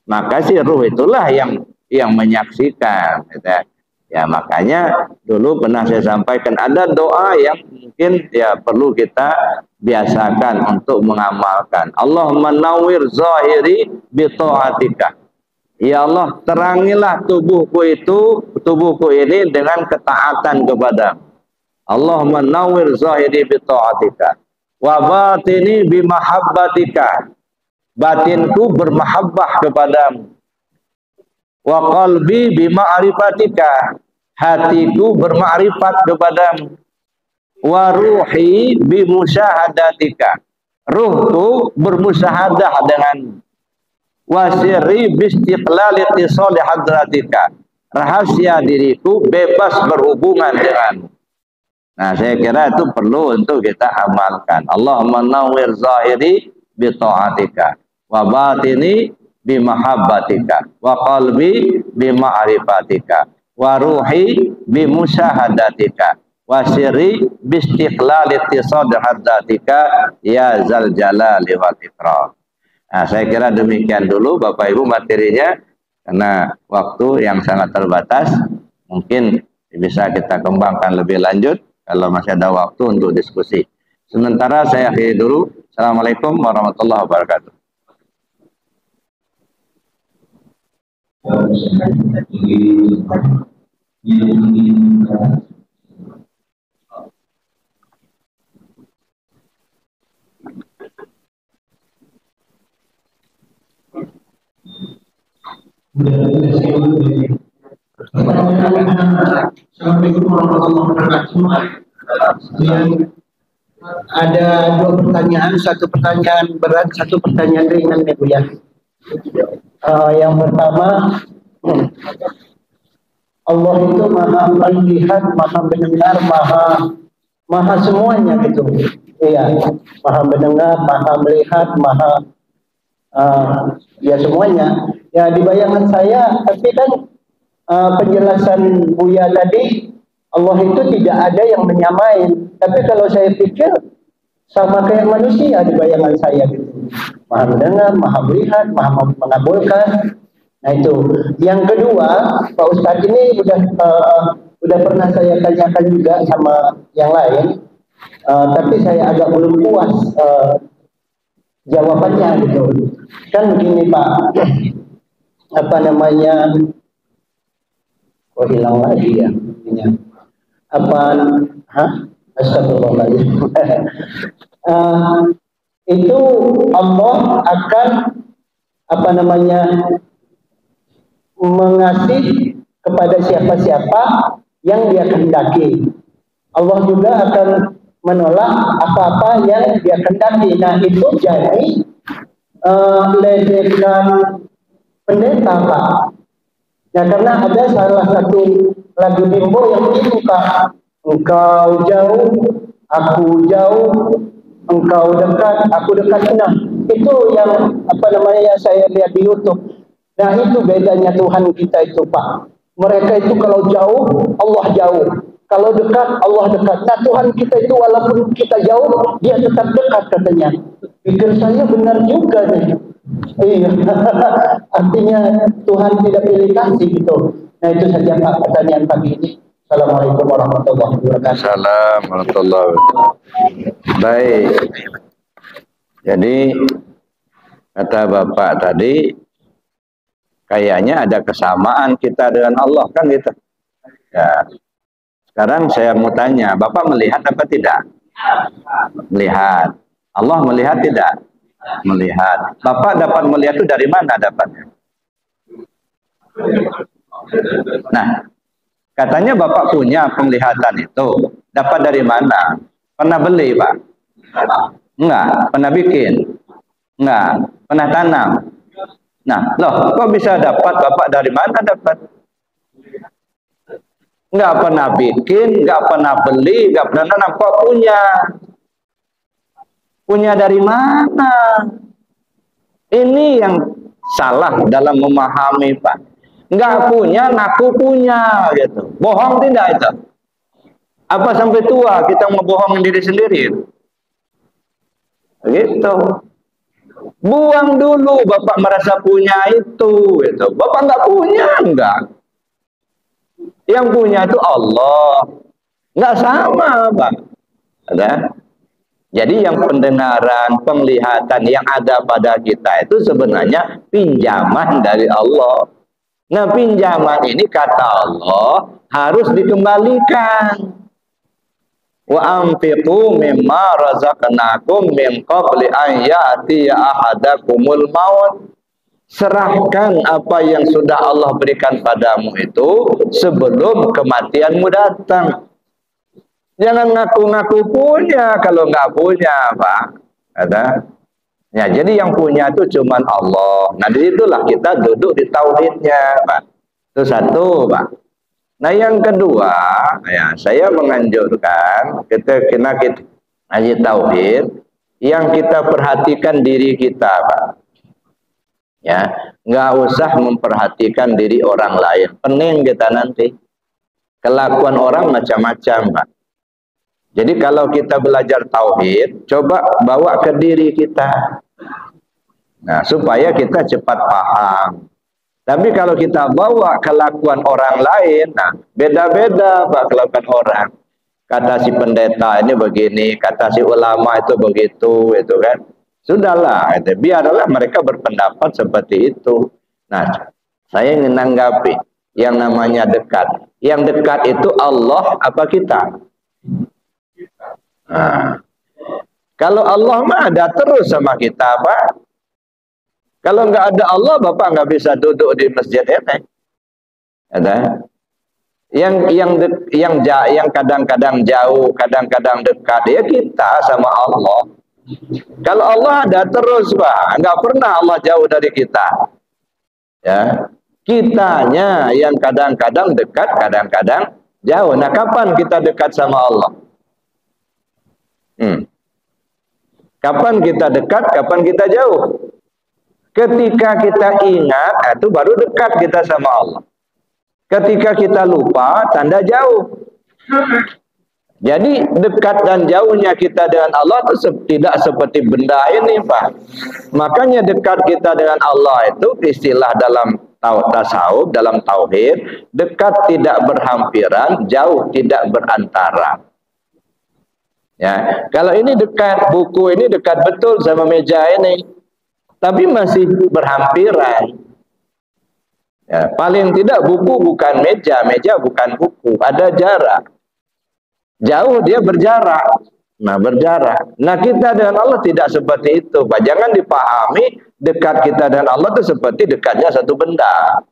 Maka si ruh itulah yang menyaksikan, gitu ya. Ya makanya dulu pernah saya sampaikan ada doa yang mungkin ya perlu kita biasakan untuk mengamalkan. Allahumma nawwir zahiri bi ta'atika. Ya Allah, terangilah tubuhku ini dengan ketaatan kepada. Allahumma nawwir zahiri bi ta'atika wa batini bi mahabbatika. Batinku bermahabbah kepadamu. Wa qalbi bi ma'rifatika, hatiku bermakrifat kepadamu. Wa ruhi bi musyahadatika, Ruh itu bermusyahadah dengan wasiri bistiqlal ittisali hadratika. Rahasia diriku bebas berhubungan denganmu. Nah, saya kira itu perlu untuk kita amalkan. Allahumma nawwir zahiri bi ta'atika wa batini bi mahabbatika wa qalbi bi ma'rifatika wa ruhi bi musyahadatika wa sirri bi istiqlal ittisad haddatika ya zal jalali wal ikram. Nah, saya kira demikian dulu Bapak Ibu materinya, karena waktu yang sangat terbatas. Mungkin bisa kita kembangkan lebih lanjut kalau masih ada waktu untuk diskusi. Sementara saya akhiri dulu. Assalamualaikum warahmatullahi wabarakatuh. Assalamualaikum warahmatullahi wabarakatuh. Ada dua pertanyaan, satu pertanyaan berat, satu pertanyaan ringan ya Bu ya. Yang pertama, Allah itu maha melihat, maha mendengar, maha semuanya gitu. Iya, maha mendengar, maha melihat, maha ya semuanya. Ya di bayangan saya, tapi kan penjelasan Buya tadi, Allah itu tidak ada yang menyamain. Tapi kalau saya pikir sama kayak manusia di bayangan saya gitu. Maha mendengar, maha melihat, maha mengabulkan. Nah itu. Yang kedua, Pak Ustadz ini udah pernah saya tanyakan juga sama yang lain, tapi saya agak belum puas jawabannya gitu. Kan begini Pak, apa namanya? Oh hilang lagi ya. Astagfirullahaladzim. Itu Allah akan apa namanya mengasih kepada siapa-siapa yang Dia kehendaki. Allah juga akan menolak apa-apa yang Dia kehendaki. Nah itu jadi ledekan pendeta Pak. Nah karena ada salah satu lagu Bimbo yang begini Pak. Engkau jauh, aku jauh, engkau dekat, aku dekat. Nah, itu yang apa namanya yang saya lihat di YouTube. Nah, itu bedanya Tuhan kita itu, Pak. Mereka itu kalau jauh, Allah jauh. Kalau dekat, Allah dekat. Nah, Tuhan kita itu walaupun kita jauh, Dia tetap dekat katanya. Pikir saya benar juga nih. Iya. Artinya Tuhan tidak pilih kasih gitu. Nah, itu saja Pak pertanyaan pagi ini. Assalamualaikum warahmatullahi wabarakatuh. Assalamualaikum warahmatullahi wabarakatuh. Baik. Jadi kata Bapak tadi, kayaknya ada kesamaan kita dengan Allah kan gitu. Ya. Sekarang saya mau tanya, Bapak melihat apa tidak? Melihat. Allah melihat tidak? Melihat. Bapak dapat melihat itu dari mana dapatnya? Nah, katanya Bapak punya penglihatan itu. Dapat dari mana? Pernah beli, Pak? Enggak. Pernah bikin? Enggak. Pernah tanam? Nah, loh, kok bisa dapat? Bapak dari mana dapat? Enggak pernah bikin, enggak pernah beli, enggak pernah tanam. Kok punya? Punya dari mana? Ini yang salah dalam memahami, Pak. Enggak punya, ngaku punya, gitu. Bohong tidak itu? Apa sampai tua kita mau bohongin diri sendiri? Gitu. Buang dulu Bapak merasa punya itu, gitu. Bapak enggak punya, enggak. Yang punya itu Allah. Enggak sama, Pak. Ada? Jadi yang pendengaran, penglihatan yang ada pada kita itu sebenarnya pinjaman dari Allah. Nah, pinjaman ini kata Allah harus dikembalikan. Wa anfiqu mimma razaqnakum min qabli an ya'tiya ahadakumul maut. Serahkan apa yang sudah Allah berikan padamu itu sebelum kematianmu datang. Jangan ngaku-ngaku punya kalau nggak punya, Pak. Ada. Ya, jadi yang punya itu cuman Allah. Nah, disitulah kita duduk di tauhidnya, Pak. Itu satu, Pak. Nah, yang kedua, ya, saya menganjurkan kita ngaji tauhid, yang kita perhatikan diri kita, Pak. Ya, nggak usah memperhatikan diri orang lain. Pening kita nanti. Kelakuan orang macam-macam, Pak. Jadi kalau kita belajar tauhid, coba bawa ke diri kita. Nah, supaya kita cepat paham. Tapi kalau kita bawa kelakuan orang lain, nah, beda-beda Pak kelakuan orang. Kata si pendeta ini begini, kata si ulama itu begitu, itu kan. Sudahlah, itu. Biarlah mereka berpendapat seperti itu. Nah, saya ingin menanggapi yang namanya dekat. Yang dekat itu Allah apa kita? Nah, kalau Allah mah ada terus sama kita, Pak. Kalau nggak ada Allah, Bapak nggak bisa duduk di masjid ini. Ada. Yang kadang-kadang jauh, kadang-kadang dekat, ya kita sama Allah. Kalau Allah ada terus, Pak, nggak pernah Allah jauh dari kita. Ya, kitanya yang kadang-kadang dekat, kadang-kadang jauh. Nah, kapan kita dekat sama Allah? Kapan kita dekat, kapan kita jauh? Ketika kita ingat, itu baru dekat kita sama Allah. Ketika kita lupa, tanda jauh. Jadi dekat dan jauhnya kita dengan Allah itu tidak seperti benda ini, Pak. Makanya dekat kita dengan Allah itu istilah dalam tasawuf, dalam tauhid, dekat tidak berhampiran, jauh tidak berantara. Ya, kalau ini dekat, buku ini dekat betul sama meja ini, tapi masih berhampiran. Ya, paling tidak buku bukan meja, meja bukan buku, ada jarak. Jauh dia berjarak. Nah, berjarak. Nah, kita dengan Allah tidak seperti itu, Pak. Jangan dipahami dekat kita dengan Allah itu seperti dekatnya satu benda.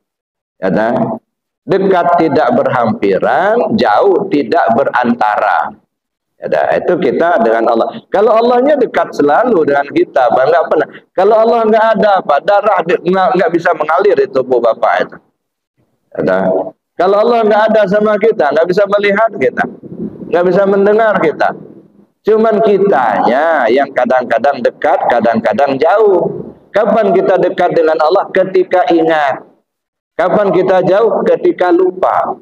Ya, kan? Dekat tidak berhampiran, jauh tidak berantara. Ya, itu kita dengan Allah. Kalau Allahnya dekat selalu dengan kita, Pak, nggak pernah. Kalau Allah nggak ada, Pak, darah nggak bisa mengalir di tubuh Bapak itu. Ya, kalau Allah nggak ada sama kita, nggak bisa melihat kita, nggak bisa mendengar kita. Cuman kitanya yang kadang-kadang dekat, kadang-kadang jauh. Kapan kita dekat dengan Allah? Ketika ingat. Kapan kita jauh? Ketika lupa.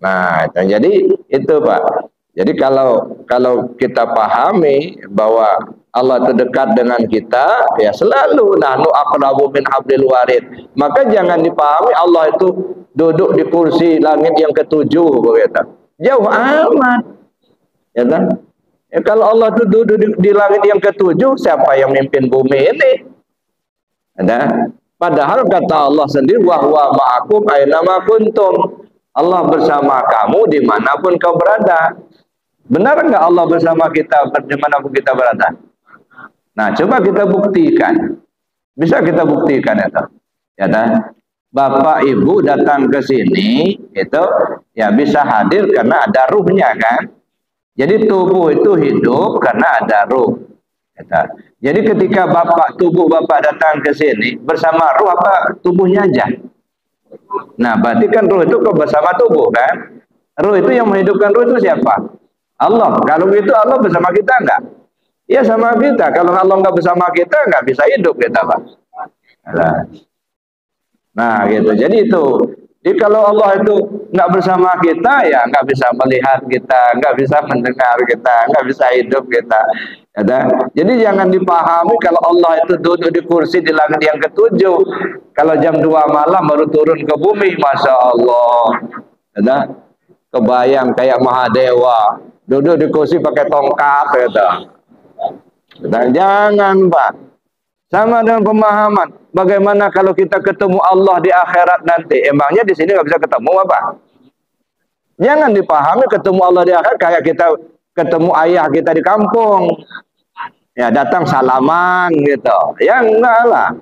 Nah, jadi itu, Pak. Jadi kalau kita pahami bahwa Allah itu dekat dengan kita, ya selalu nahnu aqrabu min hablil warid. Maka jangan dipahami Allah itu duduk di kursi langit yang ketujuh begitu. Jauh amat. Ya kan? Ya, kalau Allah itu duduk di langit yang ketujuh, siapa yang memimpin bumi ini? Ya, padahal kata Allah sendiri, wa huwa ma'akum aina ma kuntum. Allah bersama kamu dimanapun kau berada. Benar nggak Allah bersama kita dimanapun kita berada? Nah, coba kita buktikan. Bisa kita buktikan itu. Ya, kan? Bapak Ibu datang ke sini itu ya bisa hadir karena ada ruhnya, kan? Jadi tubuh itu hidup karena ada ruh. Ya, jadi ketika tubuh Bapak datang ke sini bersama ruh apa tubuhnya aja? Nah, berarti kan ruh itu bersama tubuh, kan? Ruh itu yang menghidupkan ruh itu siapa? Allah. Kalau itu Allah bersama kita enggak? Ya sama kita. Kalau Allah enggak bersama kita, enggak bisa hidup kita, Pak. Nah, gitu. Jadi itu. Jadi kalau Allah itu enggak bersama kita, ya enggak bisa melihat kita, enggak bisa mendengar kita, enggak bisa hidup kita. Jadi jangan dipahami kalau Allah itu duduk di kursi di langit yang ketujuh. Kalau jam 2 malam baru turun ke bumi, Masya Allah. Kebayang kayak Mahadewa. Duduk di kursi pakai tongkat, gitu. Dan jangan, Pak. Sama dengan pemahaman. Bagaimana kalau kita ketemu Allah di akhirat nanti? Emangnya di sini nggak bisa ketemu apa? Jangan dipahami ketemu Allah di akhirat kayak kita ketemu ayah kita di kampung. Ya datang salaman gitu. Ya enggak lah.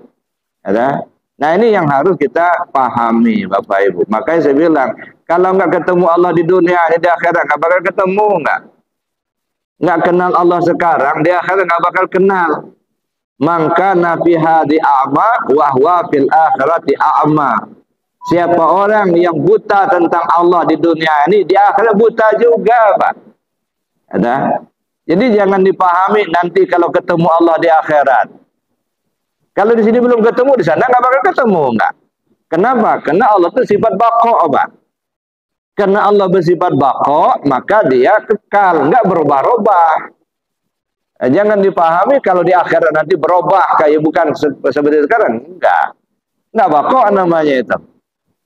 Ya, nah ini yang harus kita pahami, Bapak Ibu. Makanya saya bilang, kalau nggak ketemu Allah di dunia, di akhirat nggak bakal ketemu, nggak. nggak kenal Allah sekarang, di akhirat nggak bakal kenal. Maka nabi hadi a'ma wa huwa fil akhirati a'ma. Siapa orang yang buta tentang Allah di dunia ini, di akhirat buta juga, Pak. Ada. Jadi jangan dipahami nanti kalau ketemu Allah di akhirat. Kalau di sini belum ketemu, di sana nggak bakal ketemu, enggak. Kenapa? Karena Allah itu sifat baqo, Pak. Karena Allah bersifat baqo, maka dia kekal, nggak berubah-ubah. Jangan dipahami kalau di akhirat nanti berubah kayak bukan seperti sekarang. Enggak baqo namanya itu.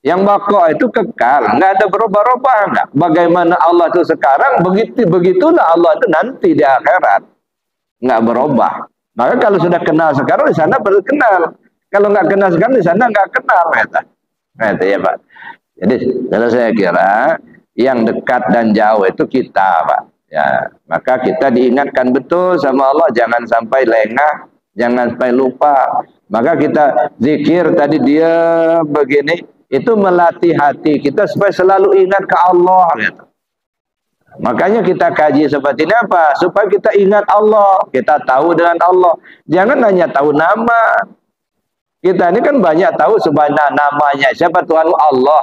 Yang baqo itu kekal, nggak ada berubah-ubah, enggak. Bagaimana Allah itu sekarang, begitulah Allah itu nanti di akhirat. Nggak berubah. Maka kalau sudah kenal sekarang, di sana baru kenal. Kalau nggak kenal sekarang, di sana nggak kenal. Itu ya, Pak. Jadi kalau saya kira yang dekat dan jauh itu kita, Pak. Ya, maka kita diingatkan betul sama Allah, jangan sampai lengah, jangan sampai lupa. Maka kita zikir tadi dia begini, itu melatih hati kita supaya selalu ingat ke Allah. Gitu. Makanya kita kaji seperti ini apa? Supaya kita ingat Allah, kita tahu dengan Allah. Jangan hanya tahu nama. Kita ini kan banyak tahu sebenarnya namanya. Siapa Tuhan? Allah.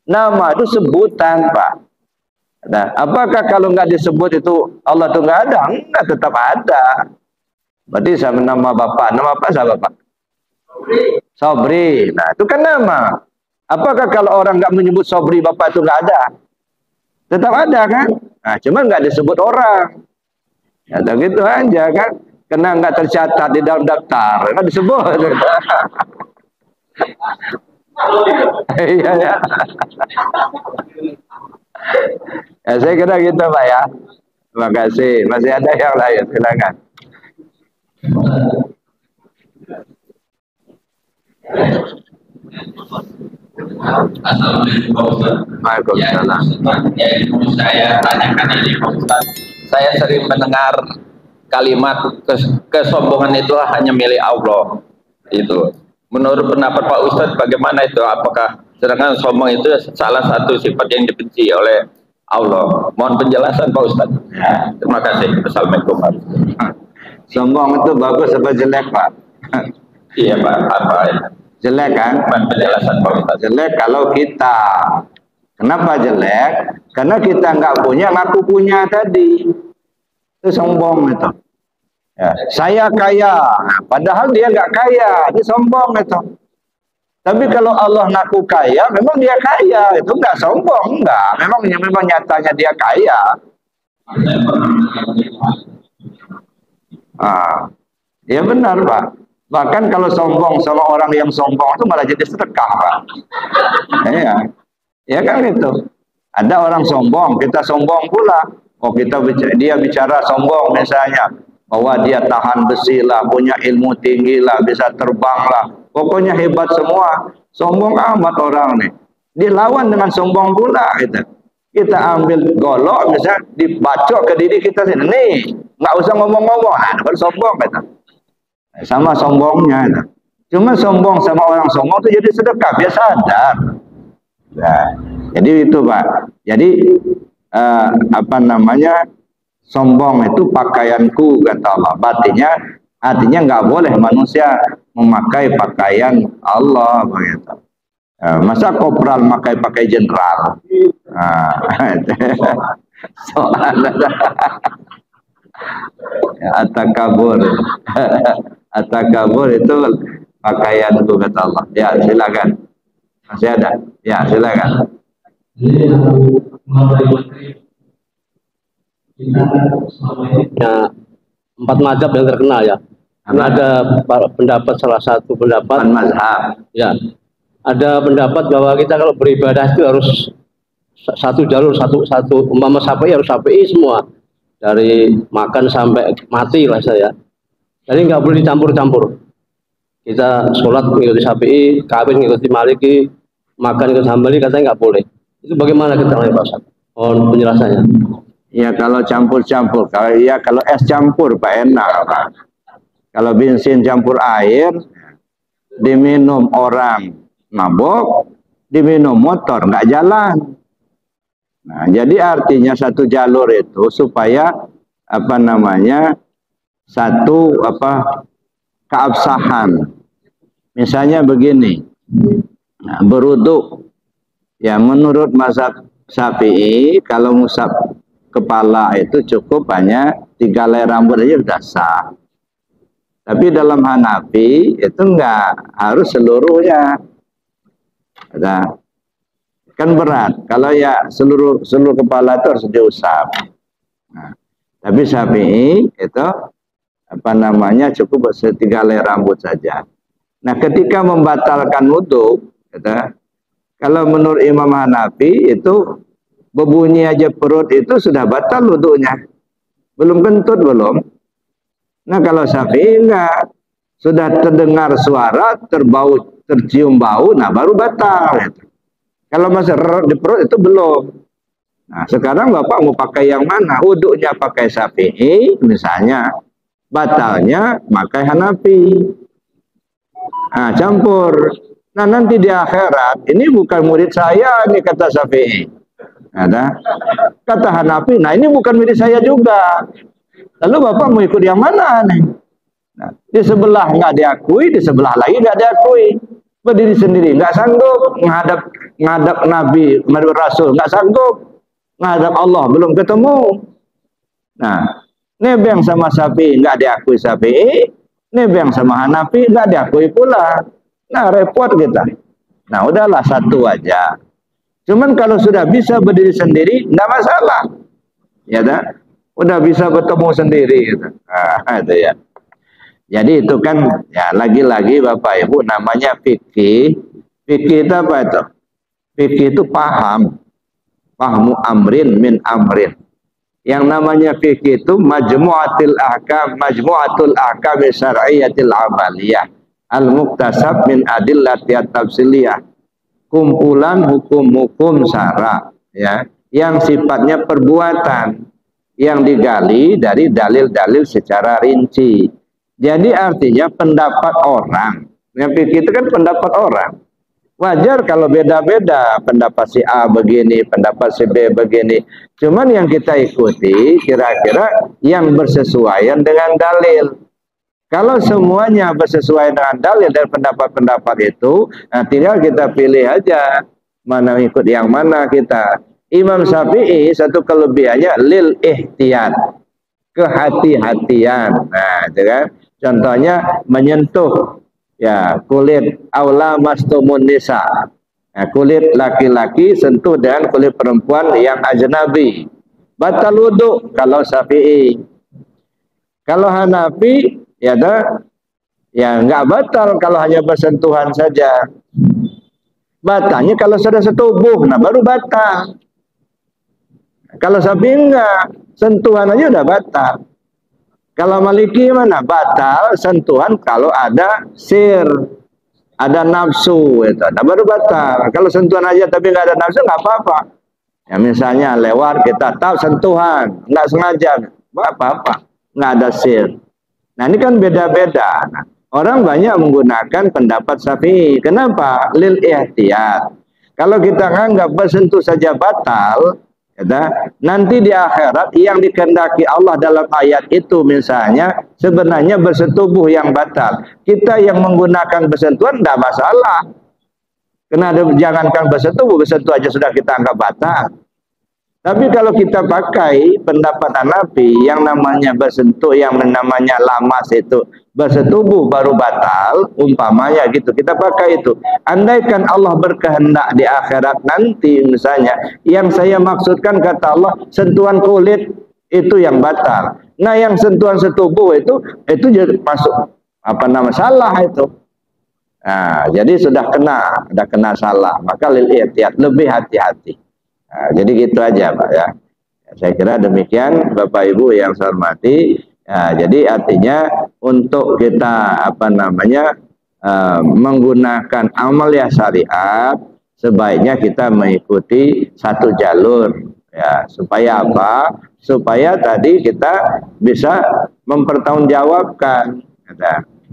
Nama itu sebutan, Pak. Nah, apakah kalau nggak disebut itu Allah itu nggak ada? Enggak, tetap ada. Berarti sama nama Bapak. Nama apa sama Bapak? Sobri. Nah, itu kan nama. Apakah kalau orang nggak menyebut Sobri Bapak itu nggak ada? Tetap ada kan? Nah, cuma nggak disebut orang. Ya, gitu aja kan? Karena nggak tercatat di dalam daftar, nggak disebut. Iya ya. Ya, saya kira gitu, Pak ya. Terima kasih. Masih ada yang lain, silakan. Assalamualaikum Pak Ustaz. Waalaikumsalam. Ya, saya tanyakan ini Pak Ustaz. Saya sering mendengar kalimat kesombongan itu hanya milik Allah. Itu. Menurut pendapat Pak Ustaz bagaimana itu? Apakah sedangkan sombong itu salah satu sifat yang dibenci oleh Allah? Mohon penjelasan Pak Ustaz. Ya. Terima kasih. Assalamualaikum Pak. Sombong itu bagus apa jelek, Pak? Iya Pak. Apa ya? Jelek kan? Mohon penjelasan Pak Ustaz. Jelek kalau kita. Kenapa jelek? Karena kita nggak punya, ngaku punya tadi. Itu sombong itu. Ya, saya kaya, nah, padahal dia nggak kaya, dia sombong itu. Tapi kalau Allah ngaku kaya, memang dia kaya, itu nggak sombong, nggak. Memang nyatanya dia kaya. Ya benar, Pak. Bahkan kalau sombong sama orang yang sombong itu malah jadi sedekah, Pak. Iya, ya kan itu. Ada orang sombong, kita sombong pula. Oh, dia bicara sombong misalnya. Bahwa dia tahan besi lah, punya ilmu tinggi lah, bisa terbang lah. Pokoknya hebat semua. Sombong amat orang nih. Dilawan dengan sombong pula. Kita ambil golok, misalnya dibacok ke diri kita sini. Nih, nggak usah ngomong-ngomong. Nah, baru sombong. Sama sombongnya. Cuma sombong sama orang sombong itu jadi sedekah. Dia sadar. Nah, jadi itu, Pak. Jadi, apa namanya... Sombong itu pakaianku, kata Allah. Artinya nggak boleh manusia memakai pakaian Allah, begitu. Masa kopral pakai jenderal? Atakabur, atakabur itu pakaianku, kata Allah. Ya, silakan. Masih ada? Ya, silakan. Ya, 4 mazhab yang terkenal ya. Ada pendapat, salah satu pendapat mazhab. Ya, ada pendapat bahwa kita kalau beribadah itu harus satu jalur, satu umpama Syafi'i harus Syafi'i semua, dari makan sampai mati lah saya. Jadi nggak boleh dicampur-campur. Kita sholat mengikuti Syafi'i, kawin mengikuti Maliki, makan ikut Hambali, katanya nggak boleh. Itu bagaimana kita Pak Ustaz? Mohon penjelasannya. Ya kalau campur-campur, kalau es campur Pak enak, Pak. Kalau bensin campur air, diminum orang mabuk, diminum motor nggak jalan. Nah, jadi artinya satu jalur itu supaya apa namanya satu keabsahan. Misalnya begini, nah, berwudu ya menurut mazhab Syafi'i kalau ngusap kepala itu cukup hanya 3 helai rambut aja sudah sah. Tapi dalam Hanafi itu enggak, harus seluruhnya. Nah, kan berat kalau ya seluruh kepala itu harus diusap. Nah, tapi Syafi'i itu apa namanya cukup 3 helai rambut saja. Nah, ketika membatalkan wudu, kalau menurut Imam Hanafi itu berbunyi aja perut itu sudah batal wudunya. Belum kentut belum. Nah, kalau Syafi'i enggak, sudah terdengar suara, tercium bau, nah baru batal. Kalau masih di perut itu belum. Nah, sekarang Bapak mau pakai yang mana? Wudunya pakai Syafi'i misalnya, batalnya pakai Hanafi. Nah, campur. Nah, nanti di akhirat, ini bukan murid saya, ini kata Syafi'i. Kata Hanafi, nah ini bukan murid saya juga. Lalu Bapak mau ikut yang mana nih? Nah, di sebelah nggak diakui, di sebelah lagi nggak diakui. Berdiri sendiri, nggak sanggup ngadap Nabi, menghadap Rasul, nggak sanggup ngadap Allah, belum ketemu. Nah, nebeng sama Syafi'i nggak diakui Syafi'i, nebeng sama Hanafi nggak diakui pula. Nah, repot kita. Nah, udahlah satu aja. Cuman kalau sudah bisa berdiri sendiri, nggak masalah. Ya dah. Udah bisa bertemu sendiri gitu. Nah, itu ya. Jadi itu kan ya lagi-lagi Bapak Ibu namanya fikih. Fikih itu apa itu? Fikih itu paham. Pahmu amrin min amrin. Yang namanya fikih itu majmu'atul ahkam syar'iyyatil amaliyah. Al-muktasab min adillatiyat tafsiliyah. Kumpulan hukum-hukum syara ya, yang sifatnya perbuatan, yang digali dari dalil-dalil secara rinci. Jadi artinya pendapat orang. Yang fikih itu kan pendapat orang. Wajar kalau beda-beda, pendapat si A begini, pendapat si B begini. Cuman yang kita ikuti kira-kira yang bersesuaian dengan dalil. Kalau semuanya bersesuaian dengan dalil dan pendapat-pendapat itu, nah tinggal kita pilih aja mana ikut yang mana kita. Imam Syafi'i satu kelebihannya lil ihtiyat, kehati-hatian. Nah, itu kan contohnya menyentuh ya kulit aula mastumun nisa. Nah, kulit laki-laki sentuh dengan kulit perempuan yang ajnabi. Batal wudu kalau Syafi'i. Kalau Hanafi ya nggak batal kalau hanya bersentuhan saja. Batalnya kalau sudah setubuh, nah baru batal. Kalau Syafi'i enggak, sentuhan aja udah batal. Kalau Maliki mana? Batal sentuhan kalau ada sir, ada nafsu itu, nah baru batal. Kalau sentuhan aja tapi nggak ada nafsu nggak apa-apa. Ya misalnya lewat kita tahu sentuhan, nggak sengaja, nggak apa-apa, nggak ada sir. Nah ini kan beda-beda. Nah, orang banyak menggunakan pendapat Syafi'i. Kenapa? Lil ihtiyat. Kalau kita nganggap bersentuh saja batal, nanti di akhirat yang dikehendaki Allah dalam ayat itu misalnya sebenarnya bersetubuh yang batal. Kita yang menggunakan bersentuhan tidak masalah. Karena jangankan bersetubuh aja sudah kita anggap batal. Tapi kalau kita pakai pendapat Hanafi yang namanya bersentuh, yang namanya lamas itu bersetubuh baru batal, umpamanya gitu, kita pakai itu. Andaikan Allah berkehendak di akhirat nanti misalnya, yang saya maksudkan kata Allah, sentuhan kulit itu yang batal. Nah yang sentuhan setubuh itu jadi masuk salah itu. Nah, jadi sudah kena salah, maka lil ihtiyat, lebih hati-hati. Nah, jadi gitu aja Pak ya. Saya kira demikian Bapak Ibu yang saya hormati. Ya, jadi artinya untuk kita menggunakan amalia syariat sebaiknya kita mengikuti satu jalur ya, supaya apa? Supaya tadi kita bisa mempertanggungjawabkan.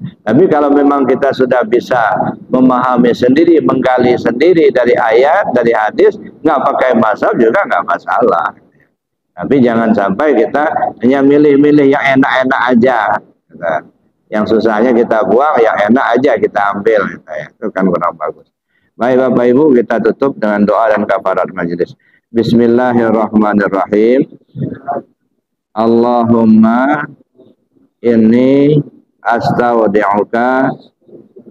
Tapi kalau memang kita sudah bisa memahami sendiri, menggali sendiri dari ayat, dari hadis, nggak pakai mazhab juga nggak masalah. Tapi jangan sampai kita hanya milih-milih yang enak-enak aja. Yang susahnya kita buang, yang enak aja kita ambil. Itu kan kurang bagus. Baik Bapak Ibu, kita tutup dengan doa dan kafarat majelis. Bismillahirrahmanirrahim. Allahumma inni astaudi'uka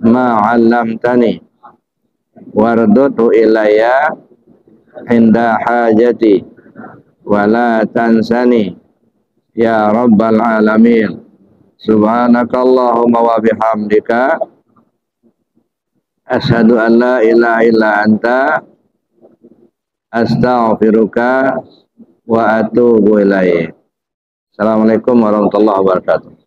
ma 'allamtani wardutu ilayya inda hajati wala tansani ya rabbal alamin. Subhanakallahumma wa bihamdika asyhadu an la ilaha illa anta astaghfiruka wa atubu ilaik. Assalamualaikum warahmatullahi wabarakatuh.